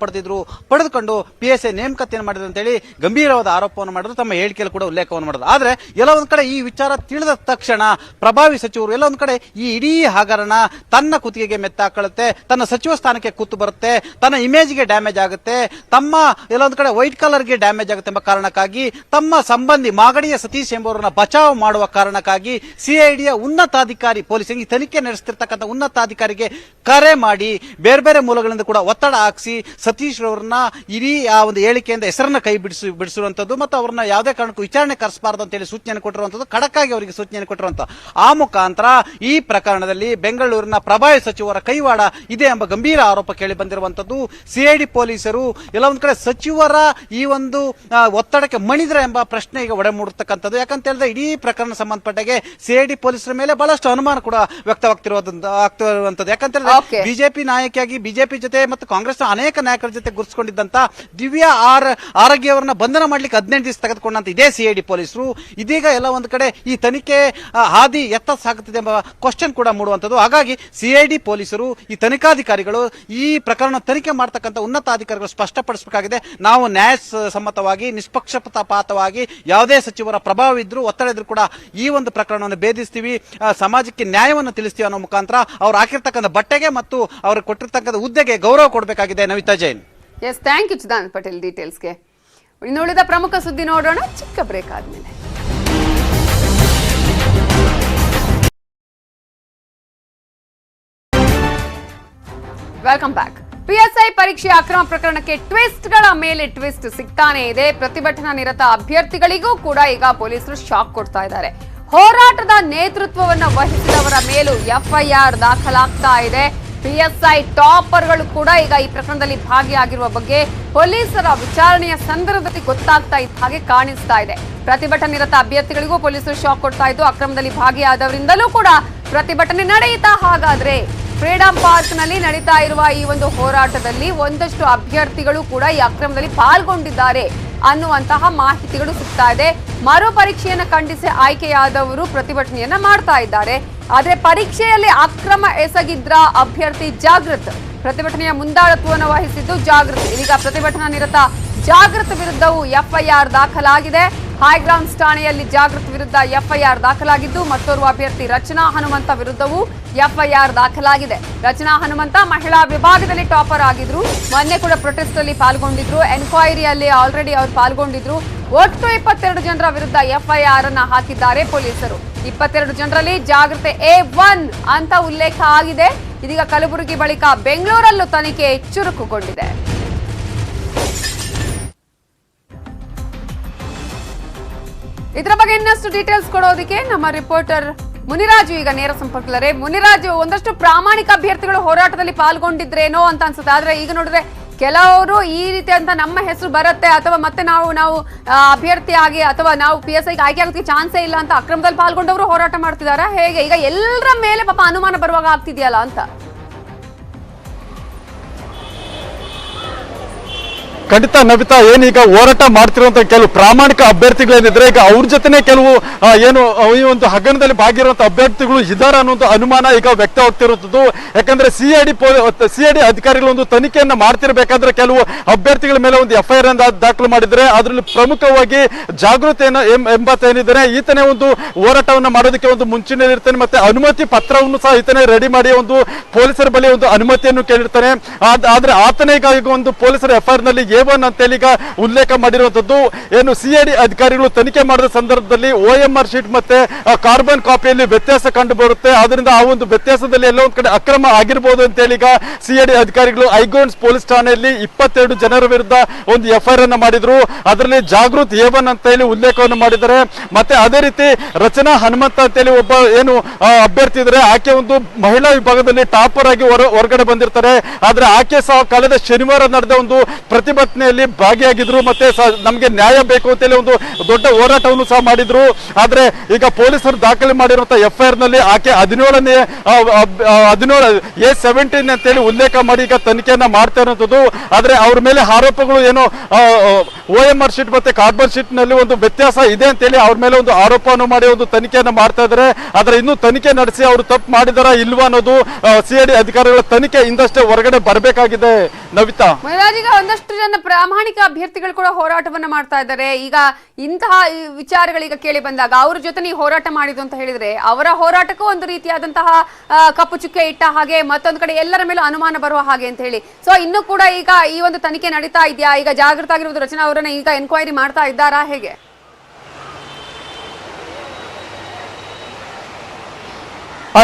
ಪಡೆದುಕೊಂಡು PSI ನೇಮಕಾತಿಯನ್ನು ಮಾಡಿದ್ರು ಅಂತ ಹೇಳಿ ಗಂಭೀರವಾದ ಆರೋಪವನ್ನು ಮಾಡಿದ್ರು. ತಮ್ಮ ಹೇಳಿಕೆಯಲ್ಲಿ ಕೂಡ ಉಲ್ಲೇಖವನ್ನು ಮಾಡಿದ್ರು. ಆದ್ರೆ ಎಲ್ಲ ಒಂದ್ ಕಡೆ ಈ ವಿಚಾರ ತಿಳಿದ ತಕ್ಷಣ ಪ್ರಭಾವಿ ಸಚಿವರು ಎಲ್ಲ ಒಂದ್ ಕಡೆ ಈ ಇಡೀ ಹಗರಣ ತನ್ನ ಕುತ್ತಿಗೆಗೆ ಮೆತ್ತಾಕೊಳ್ಳುತ್ತೆ, ತನ್ನ ಸಚಿವ ಸ್ಥಾನಕ್ಕೆ ಕೂತು ಬರುತ್ತೆ, ತನ್ನ ಇಮೇಜ್ಗೆ ಡ್ಯಾಮೇಜ್ ಆಗುತ್ತೆ, ತಮ್ಮ ಎಲ್ಲ ಒಂದ್ ಕಡೆ ವೈಟ್ ಕಲರ್ಗೆ ಡ್ಯಾಮೇಜ್ ಆಗುತ್ತೆ ಎಂಬ ಕಾರಣಕ್ಕಾಗಿ ತಮ್ಮ ಸಂಬಂಧಿ ಮಾಗಡಿಯ ಸತೀಶ್ ಎಂಬುವರನ್ನ ಬಚಾವ್ ಮಾಡುವ ಕಾರಣಕ್ಕಾಗಿ ಸಿಐಡಿಯ ಉನ್ನತಾಧಿಕಾರಿ ಪೊಲೀಸ್ ತನಿಖೆ ನಡೆಸುತ್ತಿರ್ತಕ್ಕಂಥ ಉನ್ನತಾಧಿಕಾರಿ ತನಿಖಾಧಿಕಾರಿಗೆ ಕರೆ ಮಾಡಿ ಬೇರೆ ಬೇರೆ ಮೂಲಗಳಿಂದ ಕೂಡ ಒತ್ತಡ ಹಾಕಿಸಿ ಸತೀಶ್ ರವರನ್ನ ಇಡೀ ಆ ಒಂದು ಹೇಳಿಕೆಯಿಂದ ಹೆಸರನ್ನ ಕೈ ಬಿಡಿಸಿರುವಂತದ್ದು ಮತ್ತು ಅವರನ್ನ ಯಾವುದೇ ಕಾರಣಕ್ಕೂ ವಿಚಾರಣೆ ಕರೆಸಬಾರದು ಅಂತ ಹೇಳಿ ಸೂಚನೆ ಕೊಟ್ಟಿರುವಂತದ್ದು, ಖಡಕ್ಕಾಗಿ ಅವರಿಗೆ ಸೂಚನೆ ಕೊಟ್ಟಿರುವಂತ ಆ ಮುಖಾಂತರ ಈ ಪ್ರಕರಣದಲ್ಲಿ ಬೆಂಗಳೂರಿನ ಪ್ರಭಾವಿ ಸಚಿವರ ಕೈವಾಡ ಇದೆ ಎಂಬ ಗಂಭೀರ ಆರೋಪ ಕೇಳಿ ಬಂದಿರುವಂತದ್ದು. ಸಿಐಡಿ ಪೊಲೀಸರು ಎಲ್ಲ ಒಂದ್ ಕಡೆ ಸಚಿವರ ಈ ಒಂದು ಒತ್ತಡಕ್ಕೆ ಮಣಿದ್ರೆ ಎಂಬ ಪ್ರಶ್ನೆ ಈಗ ಒಡೆ ಮೂಡಿರ್ತಕ್ಕಂಥದ್ದು. ಯಾಕಂತ ಹೇಳಿದ್ರೆ ಇಡೀ ಪ್ರಕರಣ ಸಂಬಂಧಪಟ್ಟಾಗೆ ಸಿಐಡಿ ಪೊಲೀಸರ ಮೇಲೆ ಬಹಳಷ್ಟು ಅನುಮಾನ ಕೂಡ ವ್ಯಕ್ತವಾಗ್ತಿರುವಂತದ್ದು. ಯಾಕಂತ ಹೇಳಿದ್ರೆ ಬಿಜೆಪಿ ನಾಯಕಿಯಾಗಿ ಬಿಜೆಪಿ ಜೊತೆ ಮತ್ತು ಕಾಂಗ್ರೆಸ್ನ ಅನೇಕ ನಾಯಕರ ಜೊತೆ ಗುರುತಿಸಿಕೊಂಡಿದ್ದಂತ ದಿವ್ಯಾ ಆರೋಗ್ಯ ಅವರನ್ನ ಬಂಧನ ಮಾಡ್ಲಿಕ್ಕೆ 15 ದಿವಸ ತೆಗೆದುಕೊಂಡಂತ ಇದೇ ಸಿಐಡಿ ಪೊಲೀಸರು ಇದೀಗ ಎಲ್ಲ ಒಂದು ಕಡೆ ಈ ತನಿಖೆ ಹಾದಿ ಎತ್ತ ಸಾಗುತ್ತಿದೆ ಎಂಬ ಕ್ವಶನ್ ಕೂಡ ಮೂಡುವಂತದ್ದು. ಹಾಗಾಗಿ ಸಿಐಡಿ ಪೊಲೀಸರು ಈ ತನಿಖಾಧಿಕಾರಿಗಳು ಈ ಪ್ರಕರಣ ತನಿಖೆ ಮಾಡತಕ್ಕಂಥ ಉನ್ನತಾಧಿಕಾರಿಗಳು ಸ್ಪಷ್ಟಪಡಿಸಬೇಕಾಗಿದೆ. ನಾವು ನ್ಯಾಯ ಸಮ್ಮತವಾಗಿ ನಿಷ್ಪಕ್ಷಪಾತವಾಗಿ ಯಾವುದೇ ಸಚಿವರ ಪ್ರಭಾವ ಇದ್ರು ಒತ್ತಡ ಇದ್ರು ಕೂಡ ಈ ಒಂದು ಪ್ರಕರಣವನ್ನು ಭೇದಿಸ್ತೀವಿ, ಸಮಾಜಕ್ಕೆ ನ್ಯಾಯವನ್ನು ತಿಳಿಸ್ತೀವಿ ಅನ್ನೋ ಮುಖಾಂತರ ಅವ್ರು ಹಾಕಿರ್ತಕ್ಕಂಥ ಬಟ್ಟೆಗೆ ಮತ್ತು ಅವ್ರಿಗೆ ಕೊಟ್ಟಿರ್ತಕ್ಕಂಥ ಹುದ್ದೆಗೆ ಗೌರವ ಕೊಡಬೇಕಾಗಿದೆ. Navita Jain. Yes, thank you Chidanand Patel ಡೀಟೇಲ್ಸ್ಗೆ. ಇನ್ನು ಉಳಿದ ಪ್ರಮುಖ ಸುದ್ದಿ ನೋಡೋಣ ಚಿಕ್ಕ ಬ್ರೇಕ್ ಆದ್ಮೇಲೆ. Welcome back. ಪಿಎಸ್ಐ ಪರೀಕ್ಷೆ ಅಕ್ರಮ ಪ್ರಕರಣಕ್ಕೆ ಟ್ವಿಸ್ಟ್ಗಳ ಮೇಲೆ ಟ್ವಿಸ್ಟ್ ಸಿಗ್ತಾನೆ ಇದೆ. ಪ್ರತಿಭಟನಾ ನಿರತ ಅಭ್ಯರ್ಥಿಗಳಿಗೂ ಕೂಡ ಈಗ ಪೊಲೀಸರು ಶಾಕ್ ಕೊಡ್ತಾ ಇದ್ದಾರೆ. ಹೋರಾಟದ ನೇತೃತ್ವವನ್ನು ವಹಿಸಿದವರ ಮೇಲೂ ಎಫ್ಐಆರ್ ದಾಖಲಾಗ್ತಾ ಇದೆ. ಪಿಎಸ್ಐ ಟಾಪರ್ಗಳು ಕೂಡ ಈಗ ಈ ಪ್ರಕರಣದಲ್ಲಿ ಭಾಗಿಯಾಗಿರುವ ಬಗ್ಗೆ ಪೊಲೀಸರ ವಿಚಾರಣೆಯ ಸಂದರ್ಭದಲ್ಲಿ ಗೊತ್ತಾಗ್ತಾ ಇದ್ದ ಹಾಗೆ ಕಾಣಿಸ್ತಾ ಇದೆ. ಪ್ರತಿಭಟನೆ ನಿರತ ಅಭ್ಯರ್ಥಿಗಳಿಗೂ ಪೊಲೀಸರು ಶಾಕ್ ಕೊಡ್ತಾ ಇದ್ದು, ಅಕ್ರಮದಲ್ಲಿ ಭಾಗಿಯಾದವರಿಂದಲೂ ಕೂಡ ಪ್ರತಿಭಟನೆ ನಡೆಯುತ್ತಾ. ಹಾಗಾದ್ರೆ ಫ್ರೀಡಂ ಪಾರ್ಕ್ ನಲ್ಲಿ ನಡೀತಾ ಇರುವ ಈ ಒಂದು ಹೋರಾಟದಲ್ಲಿ ಒಂದಷ್ಟು ಅಭ್ಯರ್ಥಿಗಳು ಕೂಡ ಈ ಅಕ್ರಮದಲ್ಲಿ ಪಾಲ್ಗೊಂಡಿದ್ದಾರೆ ಅನ್ನುವಂತಹ ಮಾಹಿತಿಗಳು ಸಿಗ್ತಾ ಇದೆ. ಮರು ಪರೀಕ್ಷೆಯನ್ನು ಖಂಡಿಸಿ ಆಯ್ಕೆಯಾದವರು ಪ್ರತಿಭಟನೆಯನ್ನ ಮಾಡ್ತಾ ಇದ್ದಾರೆ. ಆದ್ರೆ ಪರೀಕ್ಷೆಯಲ್ಲಿ ಅಕ್ರಮ ಎಸಗಿದ್ರ ಅಭ್ಯರ್ಥಿ ಜಾಗೃತ್ ಪ್ರತಿಭಟನೆಯ ಮುಂದಾಳತ್ವವನ್ನು ವಹಿಸಿದ್ದು ಜಾಗೃತ್. ಇದೀಗ ಪ್ರತಿಭಟನಾ ನಿರತ ಜಾಗೃತ್ ವಿರುದ್ಧವೂ ಎಫ್ಐಆರ್ ದಾಖಲಾಗಿದೆ. ಹೈಗ್ರೌಂಡ್ಸ್ ಠಾಣೆಯಲ್ಲಿ ಜಾಗೃತ್ ವಿರುದ್ಧ ಎಫ್ಐಆರ್ ದಾಖಲಾಗಿದ್ದು, ಮತ್ತೋರ್ವ ಅಭ್ಯರ್ಥಿ ರಚನಾ ಹನುಮಂತ ವಿರುದ್ಧವೂ ಎಫ್ಐಆರ್ ದಾಖಲಾಗಿದೆ. ರಚನಾ ಹನುಮಂತ ಮಹಿಳಾ ವಿಭಾಗದಲ್ಲಿ ಟಾಪರ್ ಆಗಿದ್ರು, ಮೊನ್ನೆ ಕೂಡ ಪ್ರೊಟೆಸ್ಟ್ ಅಲ್ಲಿ ಪಾಲ್ಗೊಂಡಿದ್ರು, ಎನ್ಕ್ವೈರಿಯಲ್ಲಿ ಆಲ್ರೆಡಿ ಅವರು ಪಾಲ್ಗೊಂಡಿದ್ರು. ಒಟ್ಟು 22 ಜನರ ವಿರುದ್ಧ ಎಫ್ಐಆರ್ ಅನ್ನ ಹಾಕಿದ್ದಾರೆ ಪೊಲೀಸರು. 22 ಜನರಲ್ಲಿ ಜಾಗೃತೆ A1 ಅಂತ ಉಲ್ಲೇಖ ಆಗಿದೆ. ಇದೀಗ ಕಲಬುರಗಿ ಬಳಿಕ ಬೆಂಗಳೂರಲ್ಲೂ ತನಿಖೆ ಚುರುಕುಗೊಂಡಿದೆ. ಇದರ ಬಗ್ಗೆ ಇನ್ನಷ್ಟು ಡೀಟೇಲ್ಸ್ ಕೊಡೋದಕ್ಕೆ ನಮ್ಮ ರಿಪೋರ್ಟರ್ ಮುನಿರಾಜು ಈಗ ನೇರ ಸಂಪರ್ಕದಲ್ಲೇ. ಮುನಿರಾಜು, ಒಂದಷ್ಟು ಪ್ರಾಮಾಣಿಕ ಅಭ್ಯರ್ಥಿಗಳು ಹೋರಾಟದಲ್ಲಿ ಪಾಲ್ಗೊಂಡಿದ್ರೇನೋ ಅಂತ ಅನ್ಸುತ್ತೆ. ಆದ್ರೆ ಈಗ ನೋಡಿದ್ರೆ ಕೆಲವರು ಈ ರೀತಿ ಅಂತ ನಮ್ಮ ಹೆಸರು ಬರುತ್ತೆ ಅಥವಾ ಮತ್ತೆ ನಾವು ಅಭ್ಯರ್ಥಿ ಆಗಿ ಅಥವಾ ನಾವು PSIಗೆ ಆಯ್ಕೆ ಆಗೋದಕ್ಕೆ ಚಾನ್ಸೇ ಇಲ್ಲ ಅಂತ ಅಕ್ರಮದಲ್ಲಿ ಪಾಲ್ಗೊಂಡವರು ಹೋರಾಟ ಮಾಡ್ತಿದಾರಾ ಹೇಗೆ? ಈಗ ಎಲ್ಲರ ಮೇಲೆ ಪಾಪ ಅನುಮಾನ ಬರುವಾಗ ಆಗ್ತಿದೆಯಲ್ಲ ಅಂತ. ಖಂಡಿತ ನವಿತಾ, ಏನೀಗ ಹೋರಾಟ ಮಾಡ್ತಿರುವಂತ ಕೆಲವು ಪ್ರಾಮಾಣಿಕ ಅಭ್ಯರ್ಥಿಗಳೇನಿದ್ರೆ ಈಗ ಅವ್ರ ಜೊತೆನೆ ಕೆಲವು ಏನು ಈ ಒಂದು ಹಗರಣದಲ್ಲಿ ಭಾಗಿರುವಂತ ಅಭ್ಯರ್ಥಿಗಳು ಇದಾರ ಅನ್ನೋ ಅನುಮಾನ ಈಗ ವ್ಯಕ್ತವಾಗ್ತಿರುವಂತದ್ದು. ಯಾಕಂದ್ರೆ ಸಿಐಡಿ ಅಧಿಕಾರಿಗಳು ಒಂದು ತನಿಖೆಯನ್ನ ಮಾಡ್ತಿರ್ಬೇಕಾದ್ರೆ ಕೆಲವು ಅಭ್ಯರ್ಥಿಗಳ ಮೇಲೆ ಒಂದು ಎಫ್ಐಆರ್ ಅನ್ನು ದಾಖಲು ಮಾಡಿದ್ರೆ ಅದರಲ್ಲಿ ಪ್ರಮುಖವಾಗಿ ಜಾಗೃತಿ ಎಂಬತ್ತೇನಿದ್ದಾರೆ ಈತನೇ ಒಂದು ಹೋರಾಟವನ್ನ ಮಾಡೋದಕ್ಕೆ ಒಂದು ಮುಂಚೂಣಿಯಲ್ಲಿರ್ತಾನೆ. ಮತ್ತೆ ಅನುಮತಿ ಪತ್ರವನ್ನು ಸಹ ಈತನೇ ರೆಡಿ ಮಾಡಿ ಒಂದು ಪೊಲೀಸರ ಬಳಿ ಒಂದು ಅನುಮತಿಯನ್ನು ಕೇಳಿರ್ತಾನೆ. ಆದ್ರೆ ಆತನೇ ಈಗ ಒಂದು ಪೊಲೀಸರ ಎಫ್ಐಆರ್ ನಲ್ಲಿ A1 ಅಂತೇಳಿ ಈಗ ಉಲ್ಲೇಖ ಮಾಡಿರುವಂತದ್ದು. ಏನು ಸಿಐಡಿ ಅಧಿಕಾರಿಗಳು ತನಿಖೆ ಮಾಡಿದ ಸಂದರ್ಭದಲ್ಲಿ OMR ಶೀಟ್ ಮತ್ತೆ ಕಾರ್ಬನ್ ಕಾಪಿಯಲ್ಲಿ ವ್ಯತ್ಯಾಸ ಕಂಡು ಬರುತ್ತೆ. ಆದ್ರಿಂದ ಆ ಒಂದು ವ್ಯತ್ಯಾಸದಲ್ಲಿ ಎಲ್ಲ ಒಂದ್ ಕಡೆ ಅಕ್ರಮ ಆಗಿರ್ಬೋದು ಅಂತೇಳಿ ಈಗ ಸಿಐಡಿ ಅಧಿಕಾರಿಗಳು ಹೈಗ್ರೌಂಡ್ಸ್ ಪೊಲೀಸ್ ಠಾಣೆಯಲ್ಲಿ 22 ಜನರ ವಿರುದ್ಧ ಒಂದು ಎಫ್ಐಆರ್ ಅನ್ನ ಮಾಡಿದ್ರು. ಅದರಲ್ಲಿ ಜಾಗೃತ್ A1 ಅಂತ ಹೇಳಿ ಉಲ್ಲೇಖವನ್ನು ಮಾಡಿದ್ದಾರೆ. ಮತ್ತೆ ಅದೇ ರೀತಿ ರಚನಾ ಹನುಮಂತ ಅಂತೇಳಿ ಒಬ್ಬ ಏನು ಅಭ್ಯರ್ಥಿ ಇದ್ರೆ ಆಕೆ ಒಂದು ಮಹಿಳಾ ವಿಭಾಗದಲ್ಲಿ ಟಾಪರ್ ಆಗಿ ಹೊರಗಡೆ ಬಂದಿರ್ತಾರೆ. ಆದ್ರೆ ಆಕೆ ಸಹ ಕಳೆದ ಶನಿವಾರ ನಡೆದ ಒಂದು ಪ್ರತಿಭಟನೆಯಲ್ಲಿ ಭಾಗಿಯಾಗಿದ್ರು. ಮತ್ತೆ ನಮಗೆ ನ್ಯಾಯ ಬೇಕು ಅಂತೇಳಿ ಒಂದು ದೊಡ್ಡ ಹೋರಾಟವನ್ನು ಸಹ ಮಾಡಿದ್ರು. ಆದ್ರೆ ಈಗ ಪೊಲೀಸರು ದಾಖಲೆ ಮಾಡಿರುವಂತಹ ಎಫ್ಐಆರ್ ನಲ್ಲಿ ಆಕೆ 17 A17 ಅಂತೇಳಿ ಉಲ್ಲೇಖ ಮಾಡಿ ಈಗ ತನಿಖೆಯನ್ನ ಮಾಡ್ತಾ ಇರುವಂತದ್ದು. ಆದ್ರೆ ಅವ್ರ ಮೇಲೆ ಆರೋಪಗಳು ಏನು OMR ಶೀಟ್ ಮತ್ತೆ ಕಾರ್ಬನ್ ಶೀಟ್ ನಲ್ಲಿ ಒಂದು ವ್ಯತ್ಯಾಸ ಇದೆ ಅಂತೇಳಿ ಅವ್ರ ಮೇಲೆ ಒಂದು ಆರೋಪವನ್ನು ಮಾಡಿ ಒಂದು ತನಿಖೆಯನ್ನ ಮಾಡ್ತಾ ಇದ್ದಾರೆ. ಆದ್ರೆ ಇನ್ನು ತನಿಖೆ ನಡೆಸಿ ಅವರು ತಪ್ಪು ಮಾಡಿದಾರ ಇಲ್ವಾ ಅನ್ನೋದು ಸಿಐಡಿ ಅಧಿಕಾರಿಗಳ ತನಿಖೆ ಇಂದಷ್ಟೇ ಹೊರಗಡೆ ಬರಬೇಕಾಗಿದೆ. ನವಿತಾ, ಈಗ ಒಂದಷ್ಟು ಜನ ಪ್ರಾಮಾಣಿಕ ಅಭ್ಯರ್ಥಿಗಳು ಕೂಡ ಹೋರಾಟವನ್ನ ಮಾಡ್ತಾ ಇದ್ದಾರೆ. ಈಗ ಇಂತಹ ವಿಚಾರಗಳೀಗ ಕೇಳಿ ಬಂದಾಗ ಅವ್ರ ಜೊತೆ ನೀವು ಹೋರಾಟ ಮಾಡಿದ್ರು ಅಂತ ಹೇಳಿದ್ರೆ ಅವರ ಹೋರಾಟಕ್ಕೂ ಒಂದು ರೀತಿಯಾದಂತಹ ಕಪ್ಪು ಚುಕ್ಕೆ ಇಟ್ಟ ಹಾಗೆ, ಮತ್ತೊಂದು ಕಡೆ ಎಲ್ಲರ ಮೇಲೂ ಅನುಮಾನ ಬರುವ ಹಾಗೆ ಅಂತ ಹೇಳಿ. ಸೊ ಇನ್ನು ಕೂಡ ಈಗ ಈ ಒಂದು ತನಿಖೆ ನಡೀತಾ ಇದೆಯಾ? ಈಗ ಜಾಗೃತ ಆಗಿರುವುದು ರಚನಾ ಅವರನ್ನ ಈಗ ಎನ್ಕ್ವೈರಿ ಮಾಡ್ತಾ ಇದ್ದಾರಾ ಹೇಗೆ?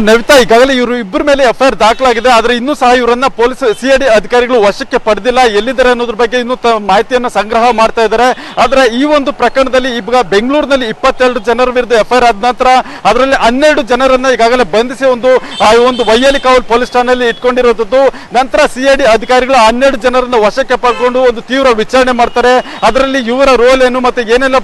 ನವಿತಾ, ಈಗಾಗಲೇ ಇವರು ಇಬ್ಬರ ಮೇಲೆ FIR ದಾಖಲಾಗಿದೆ. ಆದ್ರೆ ಇನ್ನೂ ಸಹ ಇವರನ್ನ ಪೊಲೀಸ್ CID ಅಧಿಕಾರಿಗಳು ವಶಕ್ಕೆ ಪಡೆದಿಲ್ಲ. ಎಲ್ಲಿದ್ದಾರೆ ಅನ್ನೋದ್ರ ಬಗ್ಗೆ ಇನ್ನೂ ಮಾಹಿತಿಯನ್ನ ಸಂಗ್ರಹ ಮಾಡ್ತಾ ಇದ್ದಾರೆ. ಆದ್ರೆ ಈ ಒಂದು ಪ್ರಕರಣದಲ್ಲಿ ಈಗ ಬೆಂಗಳೂರಿನಲ್ಲಿ 22 ಜನರ ವಿರುದ್ಧ FIR ಆದ ನಂತರ ಅದರಲ್ಲಿ 12 ಜನರನ್ನ ಈಗಾಗಲೇ ಬಂಧಿಸಿ ಒಂದು ವೈಯಲಿ ಕಾವಲ್ ಪೊಲೀಸ್ ಠಾಣೆಯಲ್ಲಿ ಇಟ್ಕೊಂಡಿರೋದು. ನಂತರ CID ಅಧಿಕಾರಿಗಳು 12 ಜನರನ್ನ ವಶಕ್ಕೆ ಪಡ್ಕೊಂಡು ಒಂದು ತೀವ್ರ ವಿಚಾರಣೆ ಮಾಡ್ತಾರೆ. ಅದರಲ್ಲಿ ಇವರ ರೋಲ್ ಏನು ಮತ್ತೆ ಏನೆಲ್ಲ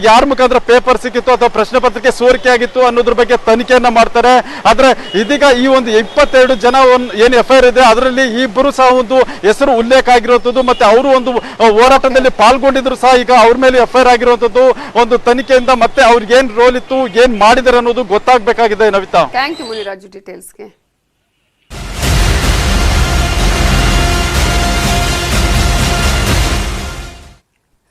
ಯಾರ ಮುಖಾಂತರ ಪೇಪರ್ ಸಿಕ್ಕಿತ್ತು ಅಥವಾ ಪ್ರಶ್ನೆ ಪತ್ರಿಕೆ ಸೋರಿಕೆ ಆಗಿತ್ತು ಅನ್ನೋದ್ರ ಬಗ್ಗೆ ತನಿಖೆಯನ್ನ ಮಾಡ್ತಾರೆ. ಆದ್ರೆ ಇದೀಗ ಈ ಒಂದು 22 ಜನ ಏನು FIR ಇದೆ ಅದರಲ್ಲಿ ಇಬ್ಬರು ಸಹ ಒಂದು ಹೆಸರು ಉಲ್ಲೇಖ ಆಗಿರುವಂತದ್ದು ಮತ್ತೆ ಅವರು ಒಂದು ಹೋರಾಟದಲ್ಲಿ ಪಾಲ್ಗೊಂಡಿದ್ರು ಸಹ ಈಗ ಅವ್ರ ಮೇಲೆ FIR ಆಗಿರುವಂತದ್ದು. ಒಂದು ತನಿಖೆಯಿಂದ ಮತ್ತೆ ಅವ್ರಿಗೆ ಏನ್ ರೋಲ್ ಇತ್ತು, ಏನ್ ಮಾಡಿದಾರೆ ಅನ್ನೋದು ಗೊತ್ತಾಗಬೇಕಾಗಿದೆ. ನವಿತಾ, ಥ್ಯಾಂಕ್ ಯು ಮುನಿರಾಜು ಡೀಟೇಲ್ಸ್ಗೆ.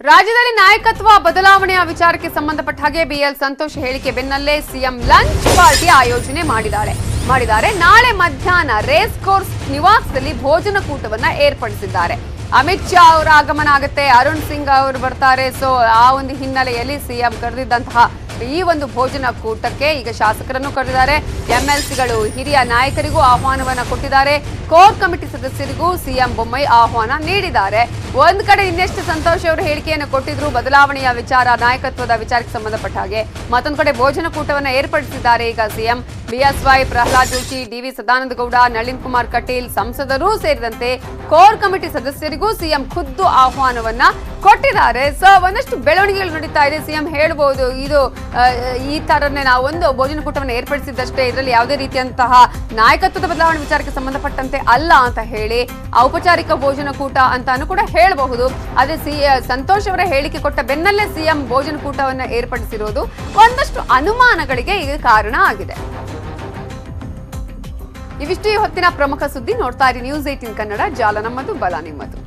ರಾಜ್ಯದಲ್ಲಿ ನಾಯಕತ್ವ ಬದಲಾವಣೆಯ ವಿಚಾರಕ್ಕೆ ಸಂಬಂಧಪಟ್ಟ ಹಾಗೆ BL ಸಂತೋಷ್ ಹೇಳಿಕೆ ಬೆನ್ನಲ್ಲೇ ಸಿಎಂ ಲಂಚ್ ಪಾರ್ಟಿ ಆಯೋಜನೆ ಮಾಡಿದ್ದಾರೆ. ನಾಳೆ ಮಧ್ಯಾಹ್ನ ರೇಸ್ ಕೋರ್ಸ್ ನಿವಾಸದಲ್ಲಿ ಭೋಜನ ಕೂಟವನ್ನ ಏರ್ಪಡಿಸಿದ್ದಾರೆ. ಅಮಿತ್ ಶಾ ಅವರ ಆಗಮನ ಆಗುತ್ತೆ, ಅರುಣ್ ಸಿಂಗ್ ಅವರು ಬರ್ತಾರೆ. ಸೊ ಆ ಒಂದು ಹಿನ್ನೆಲೆಯಲ್ಲಿ ಸಿಎಂ ಕರೆದಿದ್ದಂತಹ ಈ ಒಂದು ಭೋಜನ ಕೂಟಕ್ಕೆ ಈಗ ಶಾಸಕರನ್ನು ಕರೆದಿದ್ದಾರೆ. MLCಗಳು ಹಿರಿಯ ನಾಯಕರಿಗೂ ಆಹ್ವಾನವನ್ನ ಕೊಟ್ಟಿದ್ದಾರೆ. ಕೋರ್ ಕಮಿಟಿ ಸದಸ್ಯರಿಗೂ ಸಿಎಂ ಬೊಮ್ಮಾಯಿ ಆಹ್ವಾನ ನೀಡಿದ್ದಾರೆ. ಒಂದ್ ಕಡೆ ಇನ್ನೆಷ್ಟು ಸಂತೋಷ್ ಅವರು ಹೇಳಿಕೆಯನ್ನು ಕೊಟ್ಟಿದ್ರು ಬದಲಾವಣೆಯ ವಿಚಾರ, ನಾಯಕತ್ವದ ವಿಚಾರಕ್ಕೆ ಸಂಬಂಧಪಟ್ಟ ಹಾಗೆ, ಮತ್ತೊಂದು ಕಡೆ ಭೋಜನ ಕೂಟವನ್ನ ಏರ್ಪಡಿಸಿದ್ದಾರೆ ಈಗ CM. BSY, Prahlad Joshi, DV Sadananda Gowda, Nalin Kumar Kateel, ಸಂಸದರು ಸೇರಿದಂತೆ ಕೋರ್ ಕಮಿಟಿ ಸದಸ್ಯರಿಗೂ ಸಿಎಂ ಖುದ್ದು ಆಹ್ವಾನವನ್ನ ಕೊಟ್ಟಿದ್ದಾರೆ. ಸೊ ಒಂದಷ್ಟು ಬೆಳವಣಿಗೆಗಳು ನಡೀತಾ ಇದೆ. ಸಿಎಂ ಹೇಳ್ಬಹುದು ಇದು ಈ ತರನೇ ನಾವು ಒಂದು ಭೋಜನ ಕೂಟವನ್ನು ಏರ್ಪಡಿಸಿದ್ದಷ್ಟೇ, ಇದರಲ್ಲಿ ಯಾವುದೇ ರೀತಿಯಂತಹ ನಾಯಕತ್ವದ ಬದಲಾವಣೆ ವಿಚಾರಕ್ಕೆ ಸಂಬಂಧಪಟ್ಟಂತೆ ಅಲ್ಲ ಅಂತ ಹೇಳಿ ಔಪಚಾರಿಕ ಭೋಜನ ಕೂಟ ಅಂತಾನು ಕೂಡ ಹೇಳಬಹುದು. ಅದೇ ಸಂತೋಷ್ ಅವರ ಹೇಳಿಕೆ ಕೊಟ್ಟ ಬೆನ್ನಲ್ಲೇ ಸಿಎಂ ಭೋಜನ ಕೂಟವನ್ನ ಏರ್ಪಡಿಸಿರೋದು ಒಂದಷ್ಟು ಅನುಮಾನಗಳಿಗೆ ಈಗ ಕಾರಣ ಆಗಿದೆ. ಇವಿಷ್ಟು ಈ ಹೊತ್ತಿನ ಪ್ರಮುಖ ಸುದ್ದಿ. ನೋಡ್ತಾ ಇರಿ News 18 ಕನ್ನಡ, ಜಾಲ ನಮ್ಮದು, ಬಲ ನಿಮ್ಮದು.